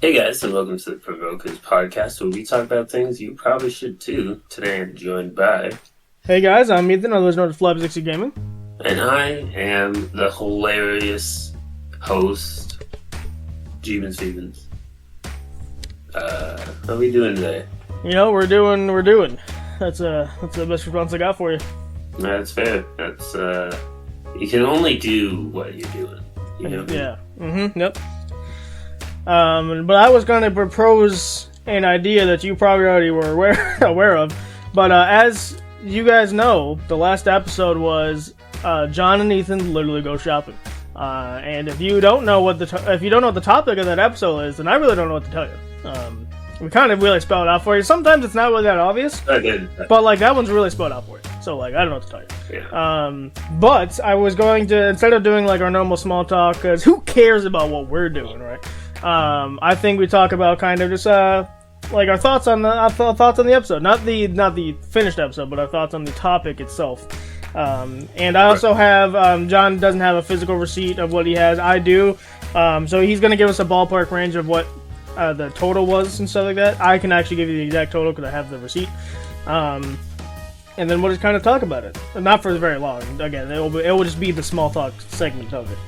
Hey guys, and welcome to the Provokers podcast, where we talk about things you probably should too. Today I'm joined by... Hey guys, I'm Ethan, otherwise known as Flab60 Gaming. And I am the hilarious host, Jeebins Feebins. How are we doing today? You know, we're doing. That's the best response I got for you. That's fair. That's, you can only do what you're doing. You know? Yeah. Yep. But I was going to propose an idea that you probably already were aware of. But as you guys know, the last episode was John and Ethan literally go shopping. And if you don't know what the topic of that episode is, then I really don't know what to tell you. We kind of really spell it out for you. Sometimes it's not really that obvious, but like that one's really spelled out for you. So like I don't know what to tell you. Yeah. But I was going to, instead of doing like our normal small talk, because who cares about what we're doing, right? I think we talk about kind of just like our thoughts on the episode, not the finished episode, but our thoughts on the topic itself. And I also have John doesn't have a physical receipt of what he has. I do, so he's gonna give us a ballpark range of what the total was and stuff like that. I can actually give you the exact total because I have the receipt. And then we'll just kind of talk about it, not for very long. Again, it will just be the small talk segment of it.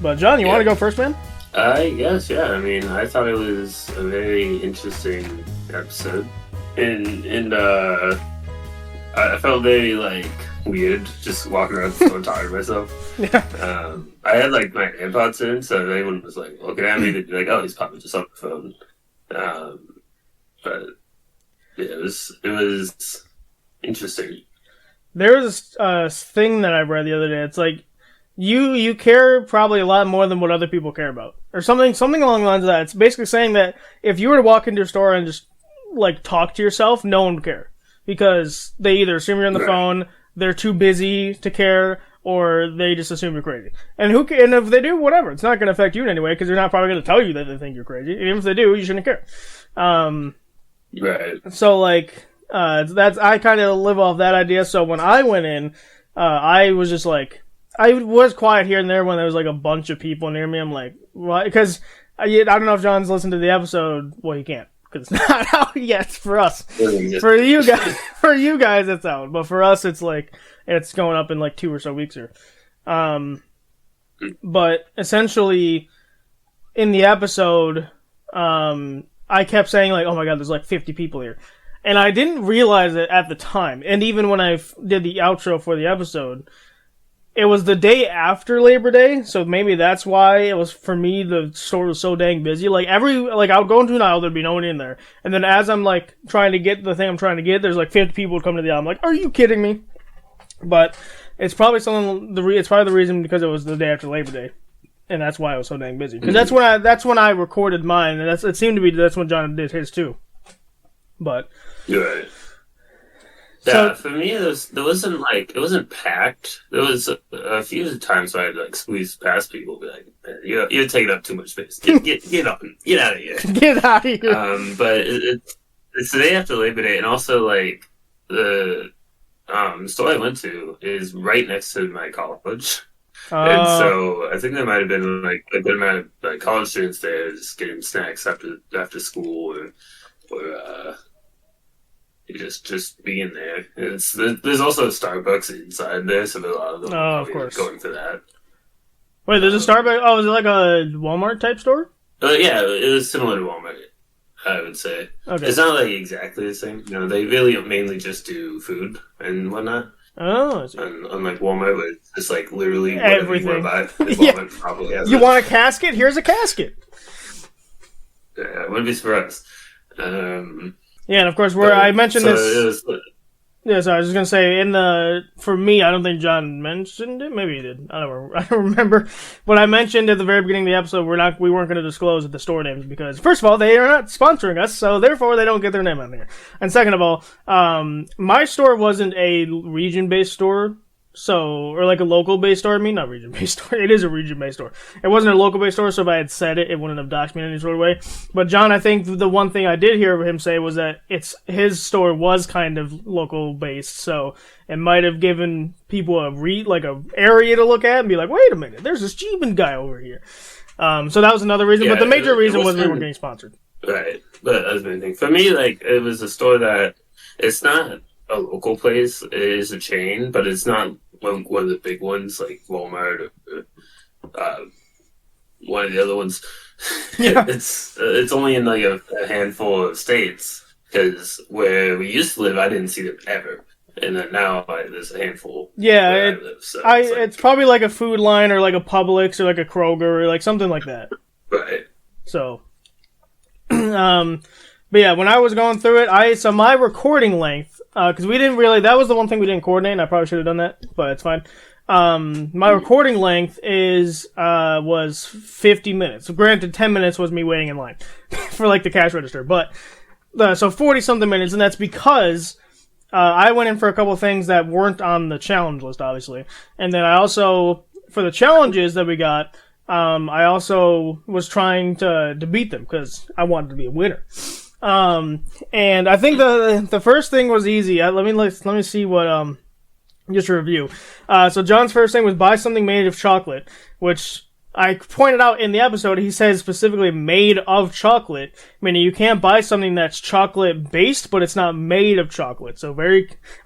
But John, you want to go first, man? Yes, yeah. I mean, I thought it was a very interesting episode, and I felt very like weird just walking around the store talking to myself. Yeah. I had like my AirPods in, so if anyone was like looking at me, they'd be like, "Oh, he's probably just on the phone." But yeah, it was interesting. There was a thing that I read the other day. It's like you care probably a lot more than what other people care about, or something along the lines of that. It's basically saying that if you were to walk into a store and just like talk to yourself, no one would care because they either assume you're on the phone, they're too busy to care, or they just assume you're crazy. And if they do, whatever, it's not going to affect you in any way because they're not probably going to tell you that they think you're crazy. Even if they do, you shouldn't care. Right. So like I kind of live off that idea. So when I went in, I was just like. I was quiet here and there when there was like a bunch of people near me. I'm like, what? Because I don't know if John's listened to the episode. Well, he can't because it's not out yet for us. For you guys, it's out. But for us, it's like it's going up in like 2 or so weeks here. But essentially, in the episode, I kept saying like, "Oh my God, there's like 50 people here," and I didn't realize it at the time. And even when I did the outro for the episode. It was the day after Labor Day, so maybe that's why it was, for me, the store was so dang busy. Like, I would go into an aisle, there'd be no one in there. And then as I'm, like, trying to get the thing I'm trying to get, there's, like, 50 people would come to the aisle. I'm like, are you kidding me? But it's probably it's probably the reason because it was the day after Labor Day. And that's why it was so dang busy. Because that's when I recorded mine, and it seemed to be that's when John did his, too. But... You're right. Yeah, for me, it wasn't packed. There was a few times where I'd like squeeze past people, and be like, "Man, you're taking up too much space. Get out of here. Get out of here." But it's the day after Labor Day, and also like the store I went to is right next to my college, and so I think there might have been like a good amount of like college students there just getting snacks after school or just being there. There's also a Starbucks inside there, so there's a lot of them of course. going for that. Wait, there's a Starbucks? Oh, is it like a Walmart type store? Yeah, it was similar to Walmart, I would say. Okay. It's not like exactly the same. You know, they really mainly just do food and whatnot. Oh, I see. Unlike Walmart, where it's just like literally everything. You want to buy. Walmart probably has you want a casket? Here's a casket. Yeah, I wouldn't be surprised. Yeah, and of course, I mentioned this. Yeah, so I was just gonna say, for me, I don't think John mentioned it. Maybe he did. I don't remember. But I mentioned at the very beginning of the episode, we weren't gonna disclose the store names because, first of all, they are not sponsoring us, so therefore they don't get their name on there. And second of all, my store wasn't a region-based store. So, or like a local-based store, not region-based store. It is a region-based store. It wasn't a local-based store, so if I had said it, it wouldn't have doxed me in any sort of way. But John, I think the one thing I did hear him say was that his store was kind of local-based, so it might have given people a area to look at and be like, wait a minute, there's this Jeebin guy over here. So that was another reason, Yeah, but the major reason was we wasn't weren't getting sponsored. right. But that's the main thing for me. Like it was a store that it's not a local place; it is a chain, but it's not one of the big ones like Walmart or one of the other ones. Yeah. It's only in like a handful of states because where we used to live, I didn't see them ever, and then now there's a handful. Yeah, where I live, so it's probably like a Food Line or like a Publix or like a Kroger or like something like that. right. So, but yeah, when I was going through it, so my recording length, because we didn't really, that was the one thing we didn't coordinate, and I probably should have done that, but it's fine. My recording length was 50 minutes. So granted, 10 minutes was me waiting in line for like the cash register, but so 40 something minutes, and that's because I went in for a couple of things that weren't on the challenge list, obviously, and then I also for the challenges that we got. I also was trying to beat them because I wanted to be a winner. And I think the first thing was easy. Let me see what just a review. So John's first thing was buy something made of chocolate, which I pointed out in the episode. He says specifically made of chocolate, meaning you can't buy something that's chocolate based, but it's not made of chocolate. So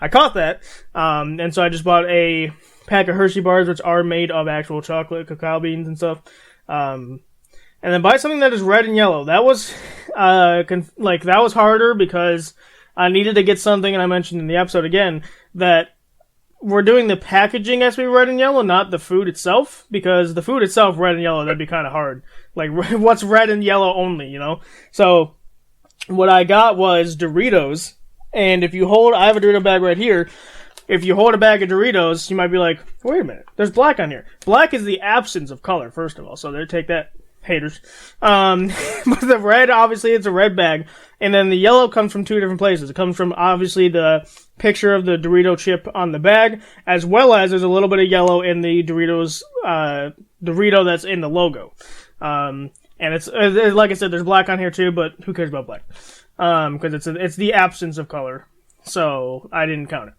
I caught that. And so I just bought a pack of Hershey bars, which are made of actual chocolate, cacao beans and stuff. And then buy something that is red and yellow. That was, that was harder because I needed to get something, and I mentioned in the episode again, that we're doing the packaging has to be red and yellow, not the food itself, because the food itself, red and yellow, that'd be kind of hard. Like, what's red and yellow only, you know? So, what I got was Doritos, and I have a Dorito bag right here. If you hold a bag of Doritos, you might be like, wait a minute, there's black on here. Black is the absence of color, first of all, so there, take that, haters. But the red, obviously, it's a red bag, and then the yellow comes from two different places. It comes from, obviously, the picture of the Dorito chip on the bag, as well as there's a little bit of yellow in the Dorito that's in the logo. And it's, like I said, there's black on here too, but who cares about black? Because it's the absence of color, so I didn't count it.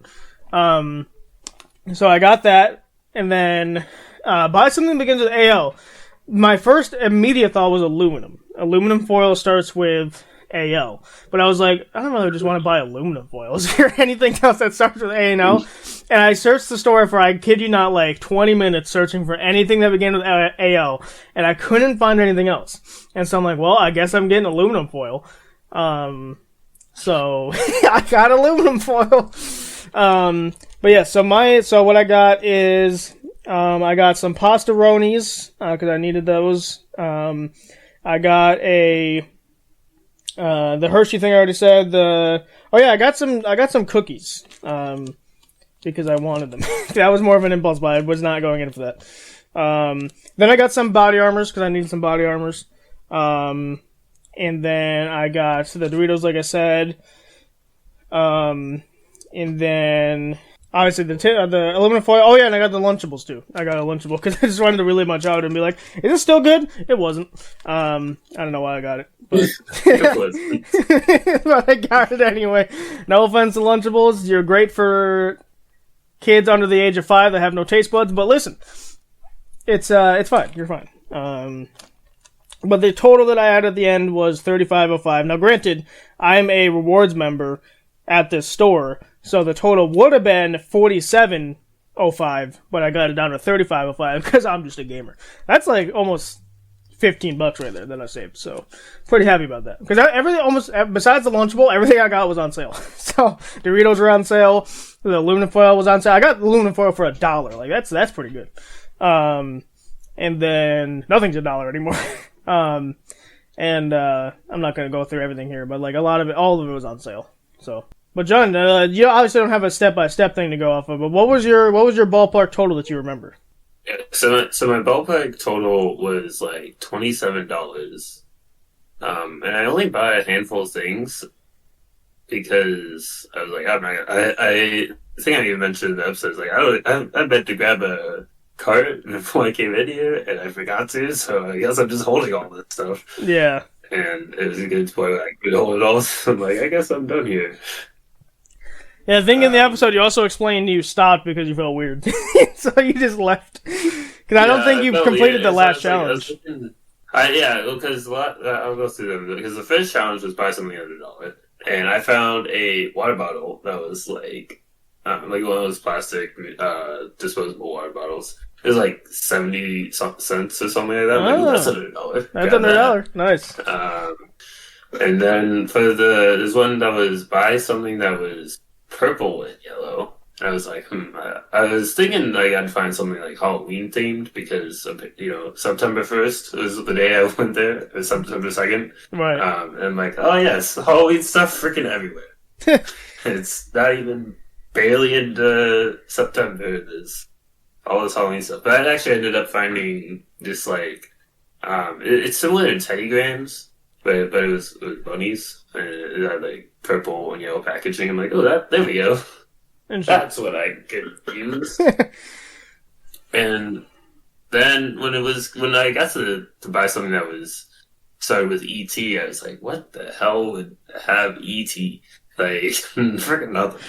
So I got that, and then buy something that begins with AL. My first immediate thought was aluminum. Aluminum foil starts with AL, but I was like, I don't really just want to buy aluminum foil. Is there anything else that starts with A and L? And I searched the store for, I kid you not, like 20 minutes searching for anything that began with AL, and I couldn't find anything else. And so I'm like, well, I guess I'm getting aluminum foil. So I got aluminum foil. But yeah, so what I got is, I got some pastaronis, cause I needed those. I got the Hershey thing I already said, I got some cookies, because I wanted them. That was more of an impulse buy. I was not going in for that. Then I got some body armors, cause I needed some body armors. And then I got the Doritos, like I said. And then, obviously, the aluminum foil. Oh, yeah, and I got the Lunchables, too. I got a Lunchable, because I just wanted to really much out and be like, is this still good? It wasn't. I don't know why I got it. But, but I got it anyway. No offense to Lunchables. You're great for kids under the age of 5 that have no taste buds, but listen, it's fine. You're fine. But the total that I had at the end was $35.05. Now, granted, I'm a rewards member at this store, so the total would have been $47.05, but I got it down to $35.05 because I'm just a gamer. That's like almost $15 right there that I saved, so pretty happy about that. Because everything, almost besides the Lunchable, everything I got was on sale. So Doritos were on sale, the aluminum foil was on sale. I got aluminum foil for $1. Like that's pretty good. And then nothing's $1 anymore. I'm not gonna go through everything here, but like all of it was on sale. So. But John, you obviously don't have a step-by-step thing to go off of, but what was your ballpark total that you remember? Yeah, so my ballpark total was like $27. And I only buy a handful of things because I was like, I'm not gonna, I think I even mentioned in the episode, like I meant to grab a cart before I came in here, and I forgot to, so I guess I'm just holding all this stuff. Yeah. And it was a good point, I could hold it all, so I'm like, I guess I'm done here. Yeah, I think in the episode you also explained you stopped because you felt weird. So you just left. Because I don't think you've completed the last challenge. Yeah, because I'll go through them because the first challenge was buy something under $1, and I found a water bottle that was like one of those plastic disposable water bottles. It was like 70 cents or something like that. I'm like, ooh, that's Oh, under $1. that's Grab under a that. dollar. Nice. And then there's one that was buy something that was purple and yellow. I was like, I was thinking like I'd find something like Halloween themed because September 1st was the day I went there. It was September 2nd. Right. And I'm like, oh yes, Halloween stuff freaking everywhere. It's not even barely into September. There's all this Halloween stuff. But I actually ended up finding just like it's similar to Teddy Grahams, but it was bunnies and it had like purple and yellow packaging. I'm like, oh, there we go. That's what I could use. And then when I got to buy something that was started with ET, I was like, what the hell would have ET? Like freaking nothing.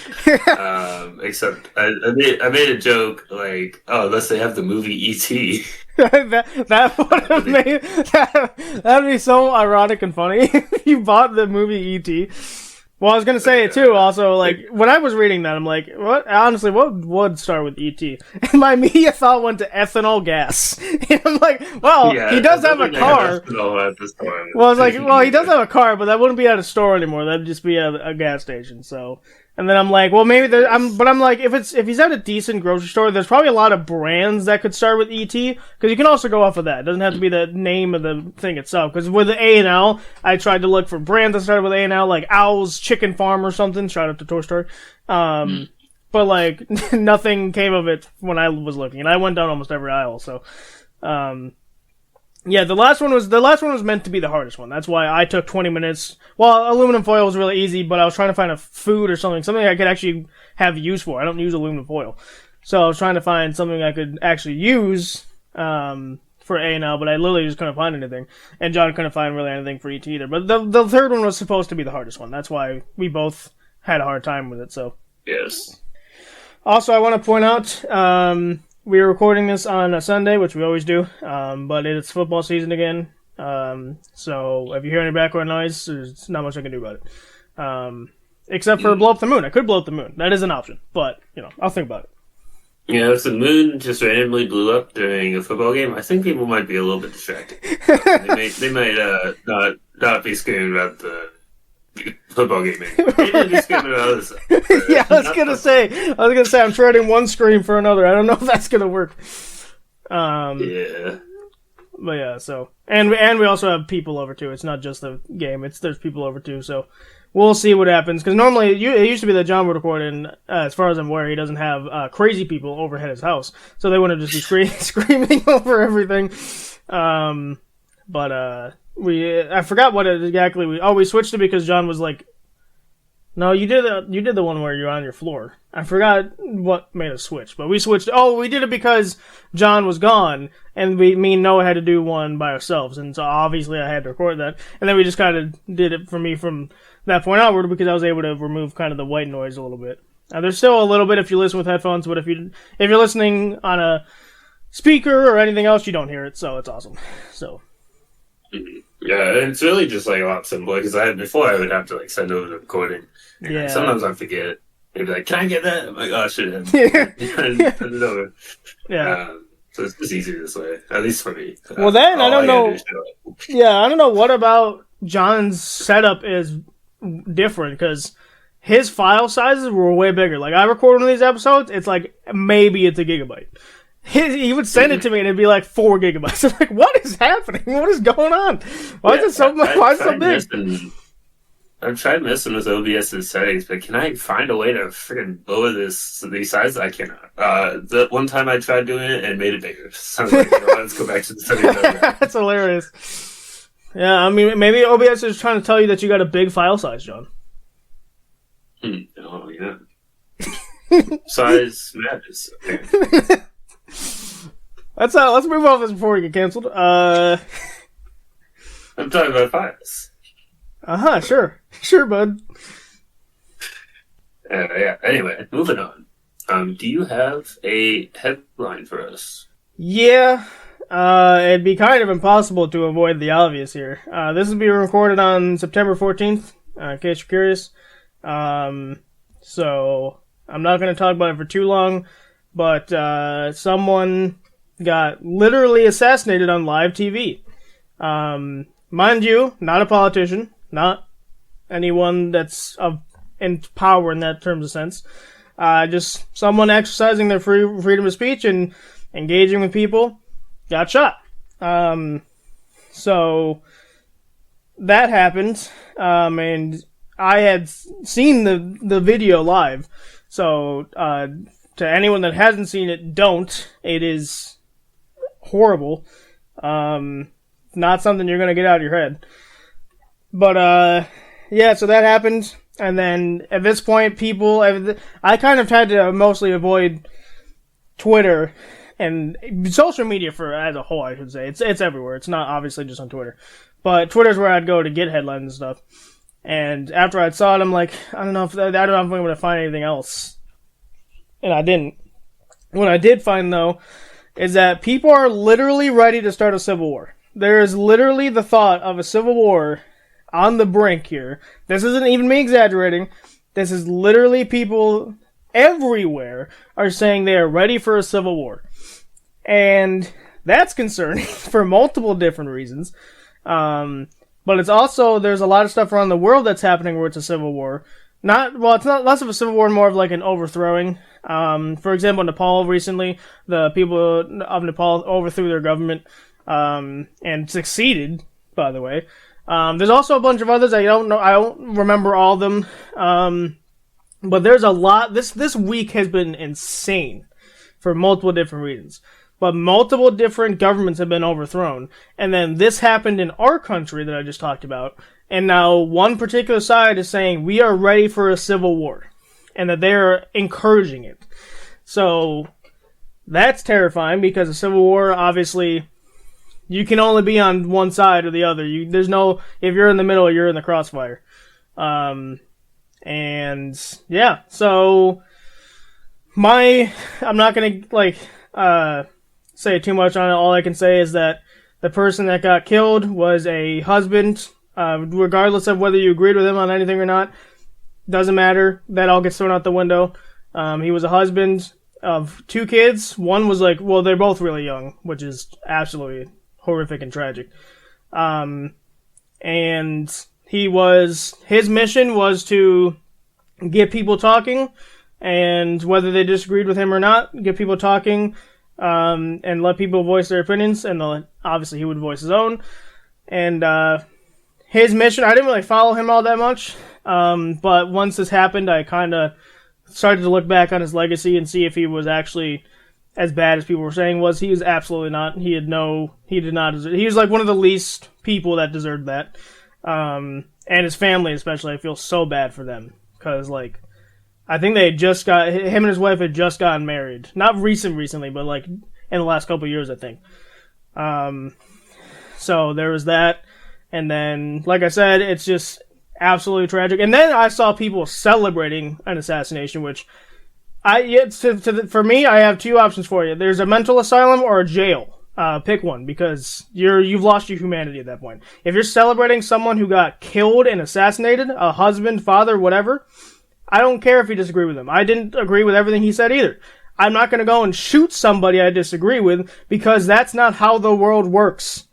Except I made a joke like, oh, unless they have the movie ET. that would have made that'd be so ironic and funny if you bought the movie E.T. Well, I was gonna say it too. Also, like when I was reading that, I'm like, what? Honestly, what would start with ET? And my immediate thought went to ethanol gas. And I'm like, well, Yeah, he does have a car. Well, I was like, well, he does have a car, but that wouldn't be at a store anymore. That'd just be at a gas station. So, and then I'm like, well, maybe I'm like, if he's at a decent grocery store, there's probably a lot of brands that could start with ET because you can also go off of that. It doesn't have to be the name of the thing itself. Because with the A&L, I tried to look for brands that started with A&L, like Owl's Chicken Farm or something. Shout out to Toy Story. But like nothing came of it when I was looking, and I went down almost every aisle. So, yeah, the last one was meant to be the hardest one. That's why I took 20 minutes. Well, aluminum foil was really easy, but I was trying to find a food or something I could actually have use for. I don't use aluminum foil, so I was trying to find something I could actually use for A&L, but I literally just couldn't find anything. And John couldn't find really anything for ET either. But the third one was supposed to be the hardest one. That's why we both had a hard time with it. So yes. Also, I want to point out. We are recording this on a Sunday, which we always do, but it's football season again. So if you hear any background noise, there's not much I can do about it. Except for blow up the moon. I could blow up the moon. That is an option, but I'll think about it. Yeah, if the moon just randomly blew up during a football game, I think people might be a little bit distracted. They might not be screaming about the football game anymore. They might be screaming about other stuff. Yeah, I was gonna say I'm trading one scream for another. I don't know if that's gonna work. Yeah. But yeah, so and we also have people over too. It's not just the game. There's people over too. So we'll see what happens. Because normally it used to be that John would record, and as far as I'm aware, he doesn't have crazy people overhead his house, so they wouldn't just be screaming over everything. But I forgot what it exactly we switched it because John was like, no, you did the one where you're on your floor. I forgot what made us switch, but we switched. Oh, we did it because John was gone, and me and Noah had to do one by ourselves, and so obviously I had to record that. And then we just kind of did it for me from that point outward because I was able to remove kind of the white noise a little bit. There's still a little bit if you listen with headphones, but if you're listening on a speaker or anything else, you don't hear it, so it's awesome. So. Yeah, and it's really just like a lot simpler because before I would have to like send over the recording. Yeah. Sometimes I forget. They'd be like, "Can I get that?" I'm like, "Oh, shit." And send it over. Yeah. So it's just easier this way, at least for me. Well, then I don't know. Yeah, I don't know what about John's setup is different because his file sizes were way bigger. Like I record one of these episodes, it's like maybe it's a gigabyte. He would send it to me and it'd be like 4 gigabytes. I'm like, what is happening? What is going on? Why is it so much? Why is it so big? I've tried messing with OBS's settings, but can I find a way to freaking lower these sizes? I cannot. The one time I tried doing it and made it bigger. So I was like, let's go back to the settings. That's hilarious. Yeah, I mean, maybe OBS is trying to tell you that you got a big file size, John. Oh, yeah. Size matters. Okay. Let's move off this before we get canceled. I'm talking about files. Sure, bud. Yeah. Anyway, moving on. Do you have a headline for us? Yeah. It'd be kind of impossible to avoid the obvious here. This will be recorded on September 14th, in case you're curious. So I'm not going to talk about it for too long, but someone got literally assassinated on live TV. Mind you, not a politician, not anyone that's in power in that terms of sense. Just someone exercising their freedom of speech and engaging with people got shot. So that happened, and I had seen the video live. So to anyone that hasn't seen it, don't. It is horrible. Not something you're gonna get out of your head. But yeah, so that happened, and then at this point, I kind of had to mostly avoid Twitter and social media as a whole, I should say. It's everywhere. It's not obviously just on Twitter. But Twitter's where I'd go to get headlines and stuff. And after I saw it, I'm like, I don't know if I'm going to find anything else. And I didn't. What I did find, though, is that people are literally ready to start a civil war. There is literally the thought of a civil war on the brink here. This isn't even me exaggerating. This is literally people everywhere are saying they are ready for a civil war. And that's concerning for multiple different reasons. But it's also, there's a lot of stuff around the world that's happening where it's a civil war. It's not less of a civil war, more of like an overthrowing. For example, Nepal recently, the people of Nepal overthrew their government, and succeeded, by the way. There's also a bunch of others. I don't remember all of them. But there's a lot. This week has been insane for multiple different reasons. But multiple different governments have been overthrown. And then this happened in our country that I just talked about. And now one particular side is saying we are ready for a civil war. And that they're encouraging it. So that's terrifying because a civil war, obviously, you can only be on one side or the other. If you're in the middle, you're in the crossfire. And yeah, so I'm not gonna say too much on it. All I can say is that the person that got killed was a husband, regardless of whether you agreed with him on anything or not. Doesn't matter. That all gets thrown out the window. He was a husband of 2 kids. One was they're both really young, which is absolutely horrific and tragic. And his mission was to get people talking, and whether they disagreed with him or not, get people talking, and let people voice their opinions, and obviously he would voice his own. And his mission, I didn't really follow him all that much, but once this happened, I kind of started to look back on his legacy and see if he was actually as bad as people were saying was. He was absolutely not. He did not deserve. He was like one of the least people that deserved that. And his family especially, I feel so bad for them. Because, I think him and his wife had just gotten married. Not recently, but, in the last couple of years, I think. So there was that. And then, like I said, it's just absolutely tragic. And then I saw people celebrating an assassination, which for me, I have 2 options for you. There's a mental asylum or a jail. Pick one, because you've lost your humanity at that point. If you're celebrating someone who got killed and assassinated, a husband, father, whatever, I don't care if you disagree with him. I didn't agree with everything he said either. I'm not going to go and shoot somebody I disagree with, because that's not how the world works.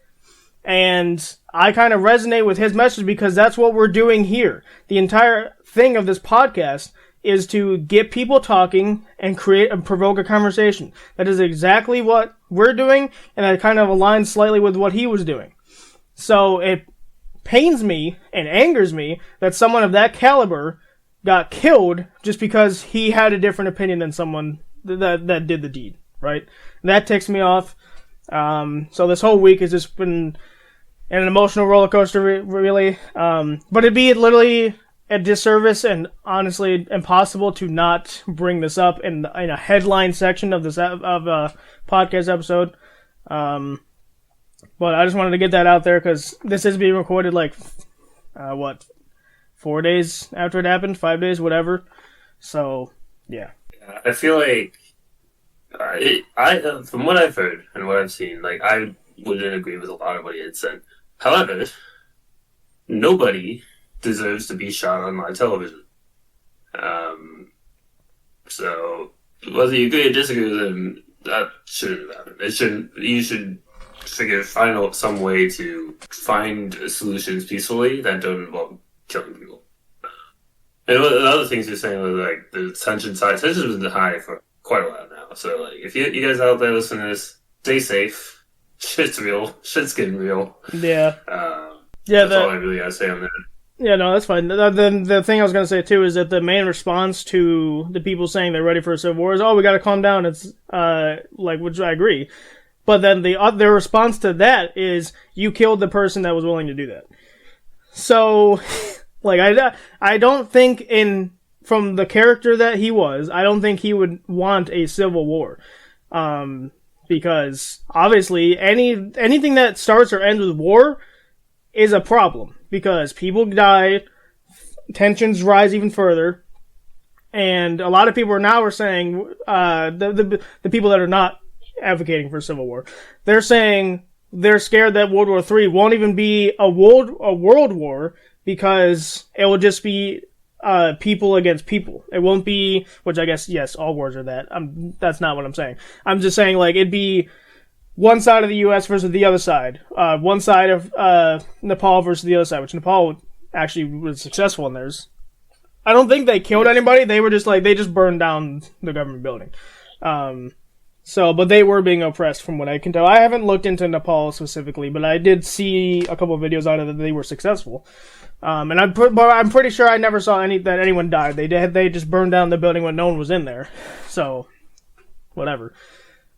And I kind of resonate with his message because that's what we're doing here. The entire thing of this podcast is to get people talking and provoke a conversation. That is exactly what we're doing, and that kind of aligns slightly with what he was doing. So it pains me and angers me that someone of that caliber got killed just because he had a different opinion than someone that did the deed, right? And that ticks me off. So this whole week has just been an emotional roller coaster, really. But it'd be literally a disservice and honestly impossible to not bring this up in a headline section of this podcast episode. But I just wanted to get that out there because this is being recorded 4 days after it happened, 5 days, whatever. So yeah, I feel like From what I've heard and what I've seen, like I wouldn't agree with a lot of what he had said. However, nobody deserves to be shot on live television. Um, so whether you agree or disagree with him, that shouldn't happen. It shouldn't. You should find out some way to find solutions peacefully that don't involve killing people. And the other things you're saying was like the tension side. Tension's been high for quite a while now. So like, if you guys out there listening to this, stay safe. Shit's real. Shit's getting real. Yeah. Yeah. That's all I really gotta say on that. Yeah, no, that's fine. The thing I was going to say, too, is that the main response to the people saying they're ready for a civil war is, oh, we got to calm down. It's, which I agree. But then their response to that is, you killed the person that was willing to do that. So, like, I don't think from the character that he was, I don't think he would want a civil war. Because, obviously, anything that starts or ends with war is a problem. Because people die, tensions rise even further, and a lot of people are saying, the people that are not advocating for civil war, they're saying they're scared that World War III won't even be a world war because it will just be people against people. It won't be, which I guess, yes, all wars are that. That's not what I'm saying. I'm just saying, like, it'd be one side of the U.S. versus the other side. One side of Nepal versus the other side, which Nepal actually was successful in theirs. I don't think they killed anybody. They were just they just burned down the government building. But they were being oppressed from what I can tell. I haven't looked into Nepal specifically, but I did see a couple of videos out of it that they were successful. But I'm pretty sure I never saw that anyone died. They just burned down the building when no one was in there. So, whatever.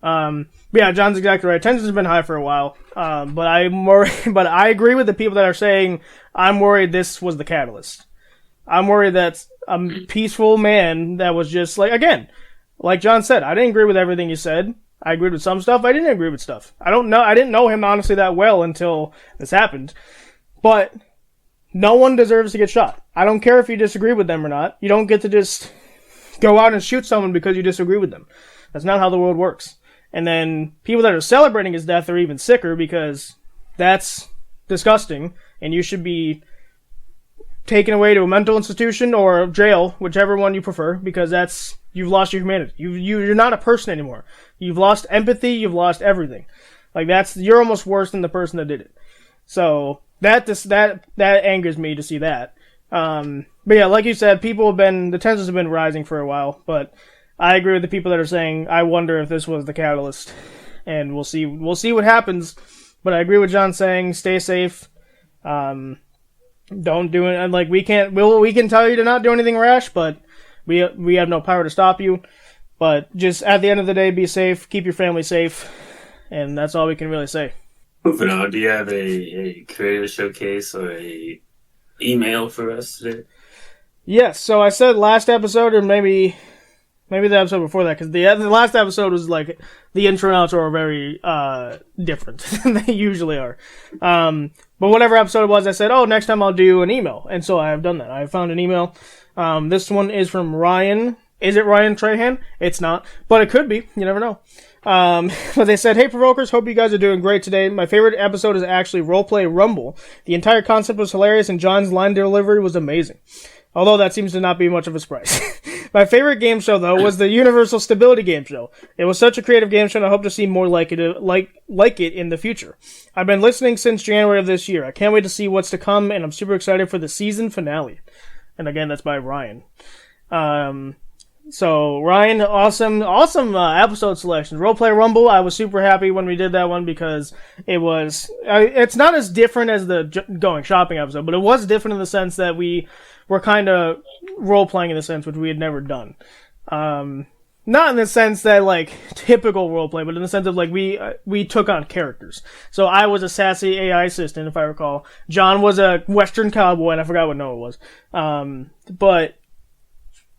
But yeah, John's exactly right. Tension's been high for a while. But I agree with the people that are saying, I'm worried this was the catalyst. I'm worried that a peaceful man that was just again, like John said, I didn't agree with everything he said. I agreed with some stuff. I didn't agree with stuff. I didn't know him honestly that well until this happened. But no one deserves to get shot. I don't care if you disagree with them or not. You don't get to just go out and shoot someone because you disagree with them. That's not how the world works. And then people that are celebrating his death are even sicker because that's disgusting, and you should be taken away to a mental institution or jail, whichever one you prefer, because you've lost your humanity. You're not a person anymore. You've lost empathy. You've lost everything. You're almost worse than the person that did it. So that angers me to see that. But yeah, like you said, the tensions have been rising for a while, but I agree with the people that are saying, I wonder if this was the catalyst. And we'll see what happens. But I agree with John saying, stay safe. Don't do it. And we can tell you to not do anything rash, but we have no power to stop you. But just at the end of the day, be safe, keep your family safe. And that's all we can really say. Moving on, do you have a creative showcase or a email for us today? Yes, so I said last episode, or maybe the episode before that, because the last episode was the intro and outro are very different than they usually are. But whatever episode it was, I said, next time I'll do an email. And so I have done that. I found an email. This one is from Ryan. Is it Ryan Trahan? It's not, but it could be. You never know. But they said, hey Provokers, hope you guys are doing great today. My favorite episode is actually Roleplay Rumble. The entire concept was hilarious and John's line delivery was amazing. Although that seems to not be much of a surprise. My favorite game show, though, was the Universal Stability Game Show. It was such a creative game show, and I hope to see more like it in the future. I've been listening since January of this year. I can't wait to see what's to come, and I'm super excited for the season finale. And again, that's by Ryan. So, Ryan, awesome episode selections. Roleplay Rumble, I was super happy when we did that one because it's not as different as the going shopping episode, but it was different in the sense that we were kind of role-playing in a sense, which we had never done. Not in the sense that, typical roleplay, but in the sense of, we took on characters. So I was a sassy AI assistant, if I recall. John was a Western cowboy, and I forgot what Noah was. But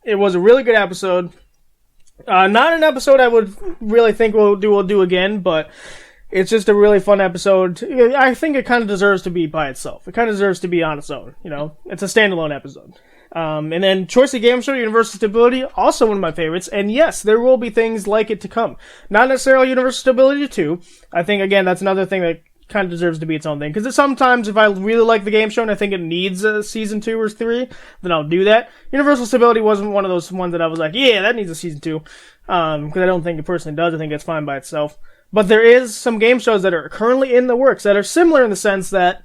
it was a really good episode. Not an episode I would really think we'll do again, but it's just a really fun episode. I think it kind of deserves to be by itself. It kind of deserves to be on its own. It's a standalone episode. And then Choice of Game Show, Universal Stability, also one of my favorites. And yes, there will be things like it to come. Not necessarily Universal Stability 2. I think, again, that's another thing that kind of deserves to be its own thing. Because sometimes if I really like the game show and I think it needs a season 2 or 3, then I'll do that. Universal Stability wasn't one of those ones that I was like, yeah, that needs a season 2. Because I don't think it personally does. I think it's fine by itself. But there is some game shows that are currently in the works that are similar in the sense that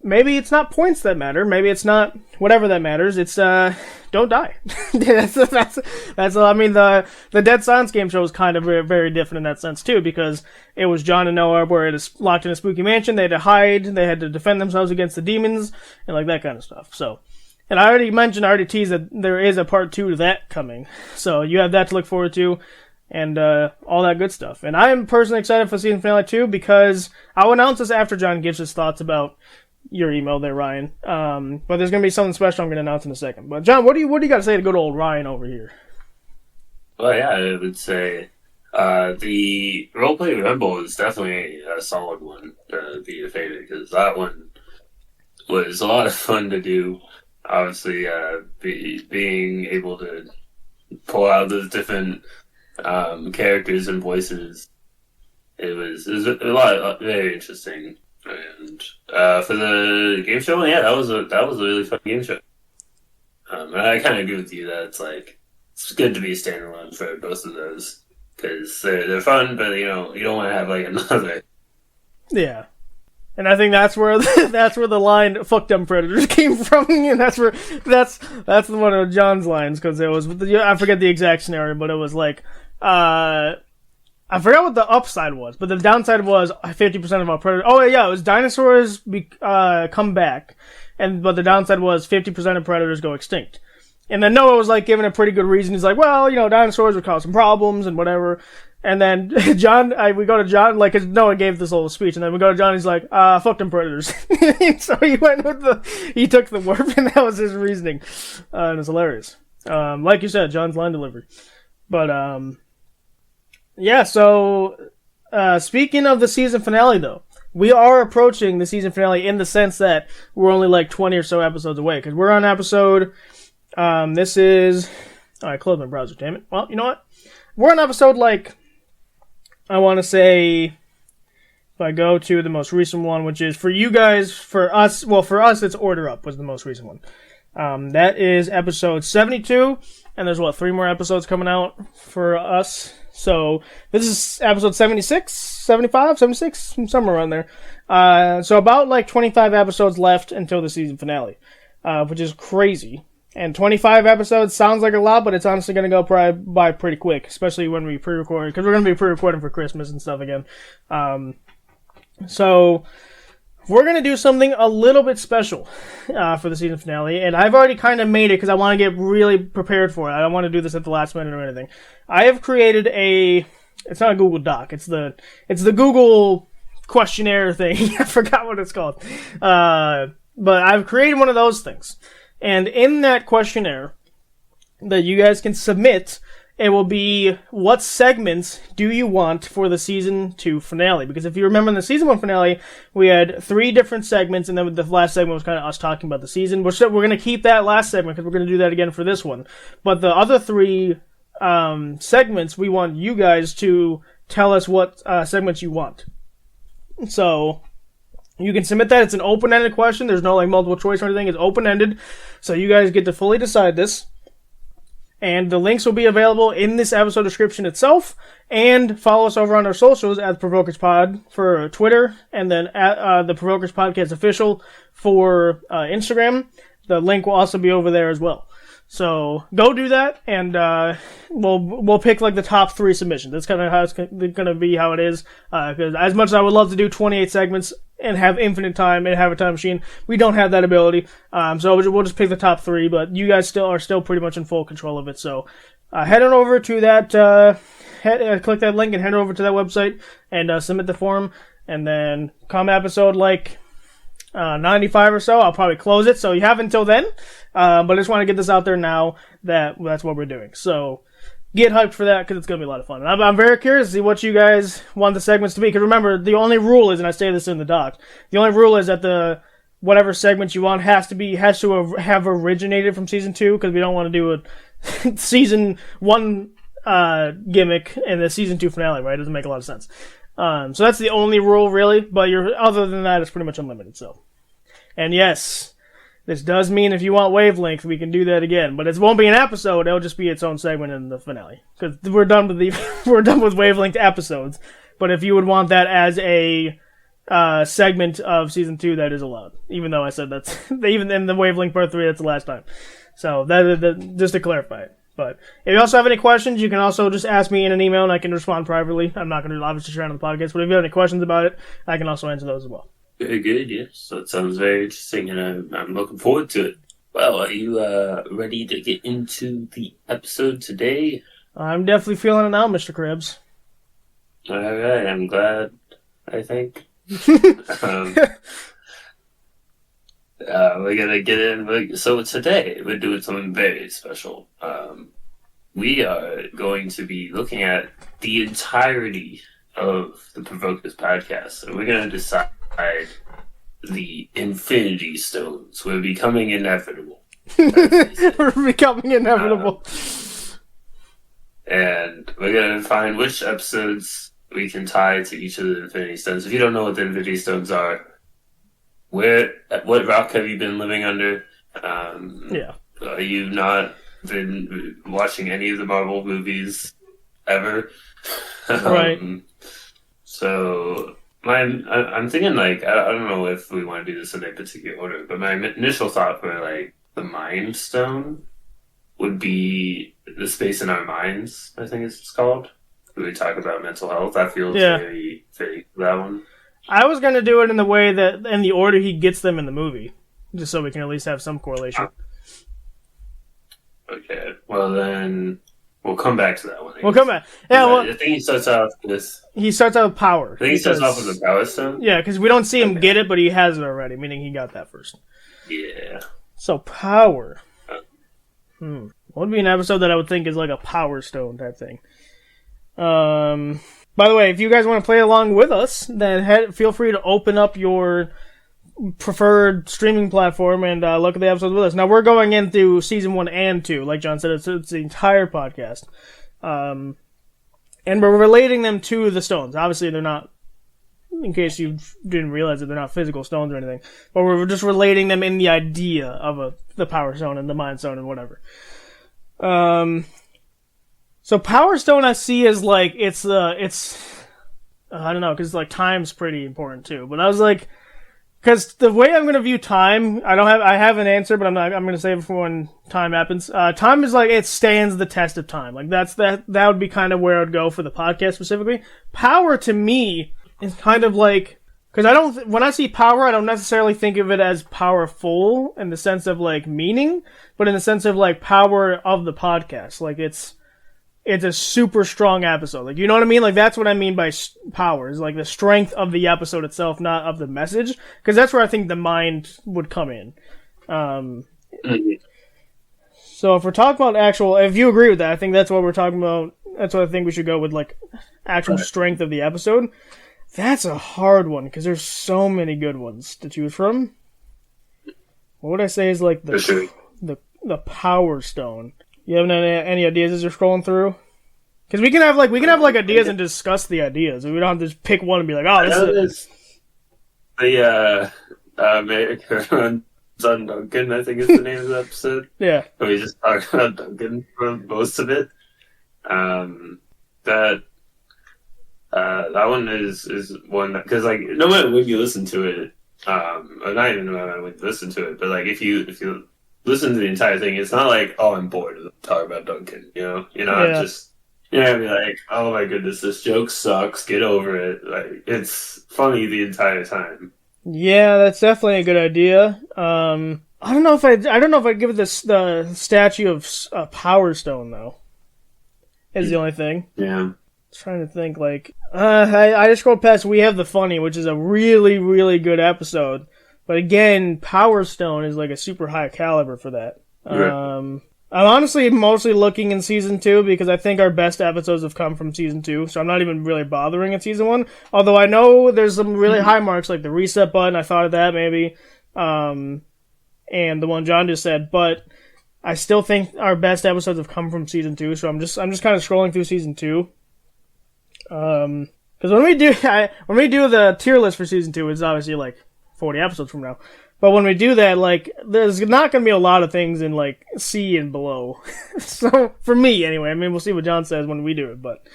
maybe it's not points that matter. Maybe it's not whatever that matters. It's, don't die. that's, I mean, the Dead Silence game show was kind of very, very different in that sense, too, because it was John and Noah were locked in a spooky mansion. They had to hide. They had to defend themselves against the demons and, like, that kind of stuff. So, and I already teased that there is a part 2 to that coming. So, you have that to look forward to. And all that good stuff. And I am personally excited for season finale 2 because I'll announce this after John gives his thoughts about your email there, Ryan. But there's going to be something special I'm going to announce in a second. But John, what do you got to say to good old Ryan over here? Well, yeah, I would say the Roleplay Rumble is definitely a solid one to be a favorite because that one was a lot of fun to do. Obviously, being able to pull out those different characters and voices. It was a lot very interesting. And for the game show, yeah, that was a really fun game show. And I kind of agree with you that it's good to be standalone for both of those because they're fun, but you don't want to have like another. Yeah. And I think that's where the line "fuck them predators" came from, and that's one of John's lines because it was I forget the exact scenario, but it was like I forgot what the upside was, but the downside was 50% of our predators. Oh yeah, it was dinosaurs come back, but the downside was 50% of predators go extinct. And then Noah was like giving a pretty good reason. He's like, well, dinosaurs would cause some problems and whatever. And then we go to John, like, cause Noah gave this little speech, and then we go to John, he's like, fuck them predators. So he went he took the warp, and that was his reasoning. And it's hilarious. Like you said, John's line delivery. But, yeah, so, speaking of the season finale, though, we are approaching the season finale in the sense that we're only like 20 or so episodes away, cause we're on episode, this is, I closed my browser, damn it. Well, you know what? We're on episode, I want to say, if I go to the most recent one, which is for you guys, for us, it's Order Up was the most recent one. That is episode 72, and there's 3 more episodes coming out for us. So, this is episode 76, 75, 76, somewhere around there. So about 25 episodes left until the season finale, which is crazy. And 25 episodes sounds like a lot, but it's honestly going to go by pretty quick, especially when we pre-record, because we're going to be pre-recording for Christmas and stuff again. So, we're going to do something a little bit special for the season finale, and I've already kind of made it because I want to get really prepared for it. I don't want to do this at the last minute or anything. I have created it's not a Google Doc, it's the Google questionnaire thing. I forgot what it's called. But I've created one of those things. And in that questionnaire that you guys can submit, it will be what segments do you want for the season 2 finale? Because if you remember in the season 1 finale, we had 3 different segments, and then the last segment was kind of us talking about the season. We're going to keep that last segment because we're going to do that again for this one. But the other 3 segments, we want you guys to tell us what segments you want. So you can submit that. It's an open-ended question. There's no multiple choice or anything. It's open-ended. So you guys get to fully decide this. And the links will be available in this episode description itself. And follow us over on our socials at Provokers Pod for Twitter. And then at the Provokers Podcast Official for Instagram. The link will also be over there as well. So go do that, and we'll pick the top 3 submissions. That's kind of how it's going to be how it is. Because as much as I would love to do 28 segments and have infinite time and have a time machine, we don't have that ability. So we'll just pick the top 3. But you guys are still pretty much in full control of it. So head on over to that. Click that link and head over to that website and submit the form. And then come episode 95 or so, I'll probably close it. So you have until then. But I just want to get this out there now that that's what we're doing. So get hyped for that because it's going to be a lot of fun. And I'm very curious to see what you guys want the segments to be. Because remember, the only rule is, and I say this in the doc, the only rule is that the whatever segment you want has to have originated from season 2, because we don't want to do a season 1 gimmick and the season 2 finale, right? It doesn't make a lot of sense. So that's the only rule, really. But other than that, it's pretty much unlimited. So, and yes, this does mean if you want Wavelength, we can do that again. But it won't be an episode; it'll just be its own segment in the finale, because we're done with Wavelength episodes. But if you would want that as a segment of season 2, that is allowed. Even though I said that's even in the Wavelength Part 3, that's the last time. So that just to clarify it. But if you also have any questions, you can also just ask me in an email and I can respond privately. I'm not going to obviously share it on the podcast, but if you have any questions about it, I can also answer those as well. Very good, yes. That sounds very interesting, and I'm looking forward to it. Well, are you ready to get into the episode today? I'm definitely feeling it now, Mr. Kribs. All right, I'm glad, I think. We're gonna get in. So today we're doing something very special. We are going to be looking at the entirety of the Provokers podcast, and we're gonna decide the Infinity Stones. We're becoming inevitable. We're becoming inevitable. And we're gonna find which episodes we can tie to each of the Infinity Stones. If you don't know what the Infinity Stones are, what rock have you been living under? Yeah. Are you not been watching any of the Marvel movies ever? Right. So I'm thinking, like, I don't know if we want to do this in a particular order, but my initial thought for, like, the Mind Stone would be the space in our minds, I think it's called. We talk about mental health. That feels very fake, that one. I was going to do it in the order he gets them in the movie, just so we can at least have some correlation. Okay, well then we'll come back to that one. We'll come back. Yeah, well, I think he starts out with... He starts out with power. I think he starts off with the Power Stone. Yeah, because we don't see him get it, but he has it already, meaning he got that first. Yeah. So, power. What would be an episode that I would think is like a Power Stone type thing? By the way, if you guys want to play along with us, then feel free to open up your preferred streaming platform and look at the episodes with us. Now, we're going in through season 1 and 2. Like John said, it's the entire podcast. And we're relating them to the stones. Obviously, they're not, in case you didn't realize it, they're not physical stones or anything. But we're just relating them in the idea of the Power Stone and the Mind Stone and whatever. So Power Stone I see as like, it's I don't know, because like time's pretty important too. But I was like, because the way I'm going to view time, I have an answer, but I'm going to save it for when time happens. Time is like, it stands the test of time. Like that would be kind of where I'd go for the podcast specifically. Power to me is kind of like, because when I see power, I don't necessarily think of it as powerful in the sense of like meaning, but in the sense of like power of the podcast. Like it's a super strong episode. Like, you know what I mean? Like, that's what I mean by power, is like the strength of the episode itself, not of the message. Because that's where I think the mind would come in. So if we're talking about if you agree with that, I think that's what we're talking about. That's what I think we should go with, like, actual strength of the episode. That's a hard one, because there's so many good ones to choose from. What would I say is, like, the Power Stone? You have any ideas as you're scrolling through? Because we can have ideas and discuss the ideas. We don't have to just pick one and be like, oh, this is the America on Duncan, I think is the name of the episode. Yeah. We just talked about Duncan for most of it. That one is one that, because like no matter when you listen to it, or not even no matter when you listen to it, but like if you listen to the entire thing, it's not like, oh, I'm bored of talking about Duncan, Yeah. Just, I'd be like, oh my goodness, this joke sucks, get over it. Like, it's funny the entire time. Yeah, that's definitely a good idea. I don't know if I'd give it the statue of Power Stone though. Is the only thing. Yeah. Trying to think, like, I just scrolled past We Have the Funny, which is a really, really good episode. But again, Power Stone is like a super high caliber for that. Right. I'm honestly mostly looking in season 2 because I think our best episodes have come from season 2, so I'm not even really bothering at season 1. Although I know there's some really high marks, like the reset button, I thought of that maybe, and the one John just said, but I still think our best episodes have come from season 2, so I'm just kind of scrolling through season 2. Because when we do the tier list for season 2, it's obviously like 40 episodes from now. But when we do that, like, there's not going to be a lot of things in, like, C and below. So, for me, anyway. I mean, we'll see what John says when we do it, but...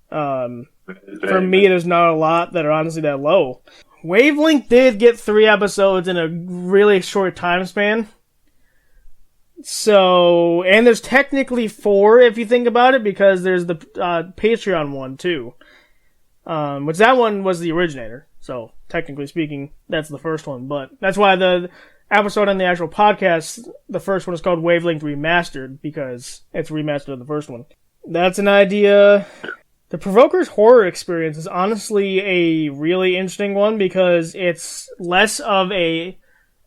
for me, there's not a lot that are honestly that low. Wavelength did get 3 episodes in a really short time span. So, and there's technically 4 if you think about it, because there's the Patreon one, too. Which that one was the originator. So, technically speaking, that's the first one. But that's why the episode on the actual podcast, the first one is called Wavelength Remastered, because it's remastered of the first one. That's an idea. The Provoker's horror experience is honestly a really interesting one, because it's less of a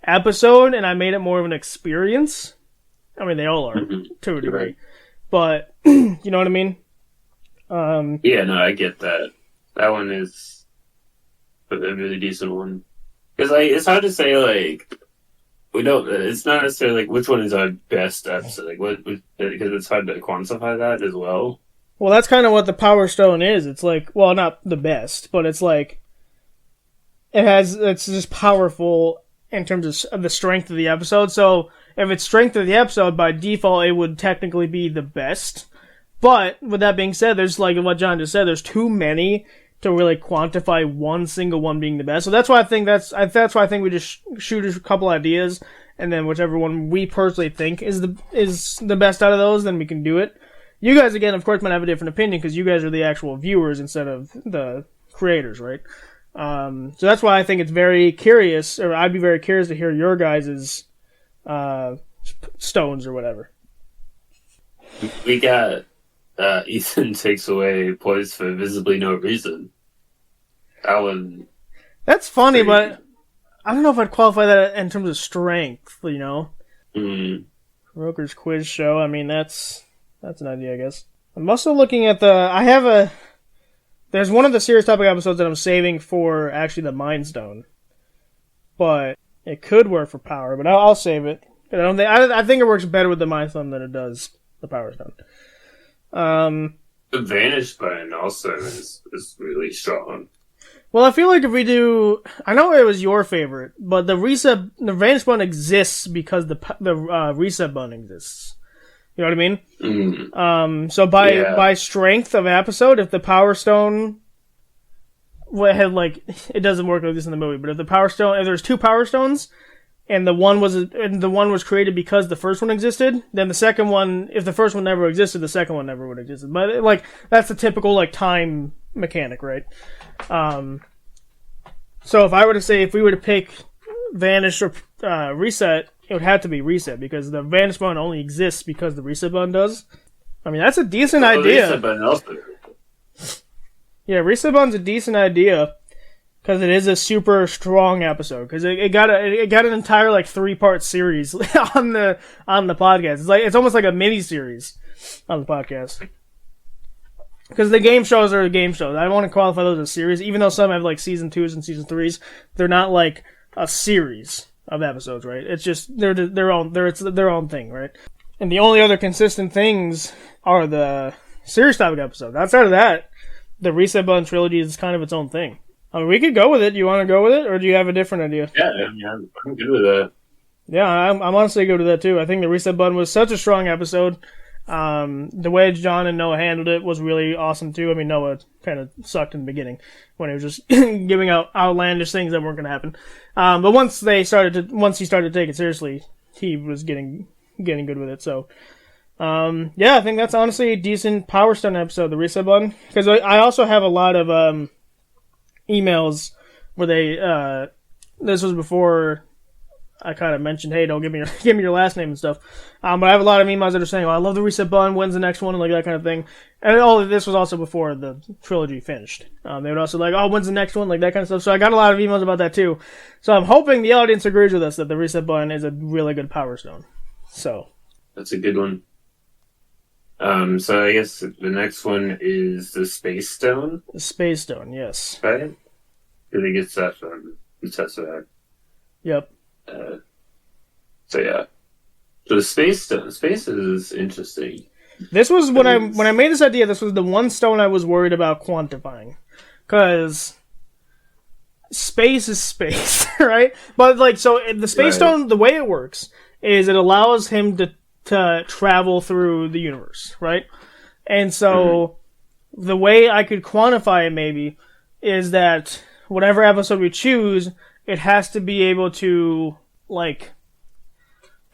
episode, and I made it more of an experience. I mean, they all are, to a degree. Right. But, you know what I mean? Yeah, no, I get that. That one is a really decent one. Because, like, it's hard to say, like, we don't, it's not necessarily, like, which one is our best episode. Like, because it's hard to quantify that as well. Well, that's kind of what the Power Stone is. It's like, well, not the best, but it's like, it's just powerful in terms of the strength of the episode. So, if it's strength of the episode, by default, it would technically be the best. But, with that being said, there's, like what John just said, there's too many to really quantify one single one being the best. So that's why I think we just shoot a couple ideas, and then whichever one we personally think is the best out of those, then we can do it. You guys, again, of course, might have a different opinion, because you guys are the actual viewers instead of the creators, right? So that's why I think it's very curious, or I'd be very curious to hear your guys' stones or whatever. We got Ethan takes away points for visibly no reason. That one. That's funny, but I don't know if I'd qualify that in terms of strength, you know? Provoker's quiz show, I mean, that's an idea, I guess. I'm also looking at there's one of the serious topic episodes that I'm saving for actually the Mind Stone. But it could work for Power, but I'll save it. I think it works better with the Mind Stone than it does the Power Stone. The Vanish button also is really strong. Well, I feel like if we do, I know it was your favorite, but the Vanish button exists because the reset button exists. You know what I mean? So by strength of episode, if the Power Stone had it doesn't work like this in the movie, but if there's 2 Power Stones, and the one was created because the first one existed, then the second one, if the first one never existed, the second one never would have existed. But that's the typical time mechanic, right? So if I were to say, if we were to pick Vanish or Reset, it would have to be Reset, because the Vanish button only exists because the Reset button does. I mean, that's a decent idea. Reset button also. Yeah, Reset button's a decent idea. Because it is a super strong episode. Because it got an entire 3-part series on the podcast. It's almost like a mini series on the podcast. Because the game shows are game shows. I want to qualify those as series, even though some have season 2s and season 3s. They're not a series of episodes, right? It's just it's their own thing, right? And the only other consistent things are the serious topic episode. Outside of that, the Reset Button trilogy is kind of its own thing. I mean, we could go with it. Do you want to go with it, or do you have a different idea? Yeah, I'm good with that. Yeah, I'm honestly good with that too. I think the Reset Button was such a strong episode. The way John and Noah handled it was really awesome too. I mean, Noah kind of sucked in the beginning when he was just giving out outlandish things that weren't going to happen. But once he started to take it seriously, he was getting good with it. So, yeah, I think that's honestly a decent Power Stone episode, the Reset Button. Because I also have a lot of emails where they this was before I kind of mentioned, hey, don't give me your last name and stuff. But I have a lot of emails that are saying, I love the Reset Button, when's the next one, and that kind of thing. And all of this was also before the trilogy finished. They would also when's the next one, that kind of stuff. So I got a lot of emails about that too. So I'm hoping the audience agrees with us that the Reset Button is a really good Power Stone. So That's a good one. So I guess the next one is the Space Stone, The Space Stone, yes. right? I think it's that from the Tesseract. Yep. Uh, so yeah. So the Space Stone, space is interesting. This was when I Because made this idea. This was the one stone I was worried about quantifying, because space is space, right? But like, so the Space right. Stone, the way it works is it allows him to travel through the universe, right? And Mm-hmm. so the way I could quantify it maybe is that whatever episode we choose, it has to be able to like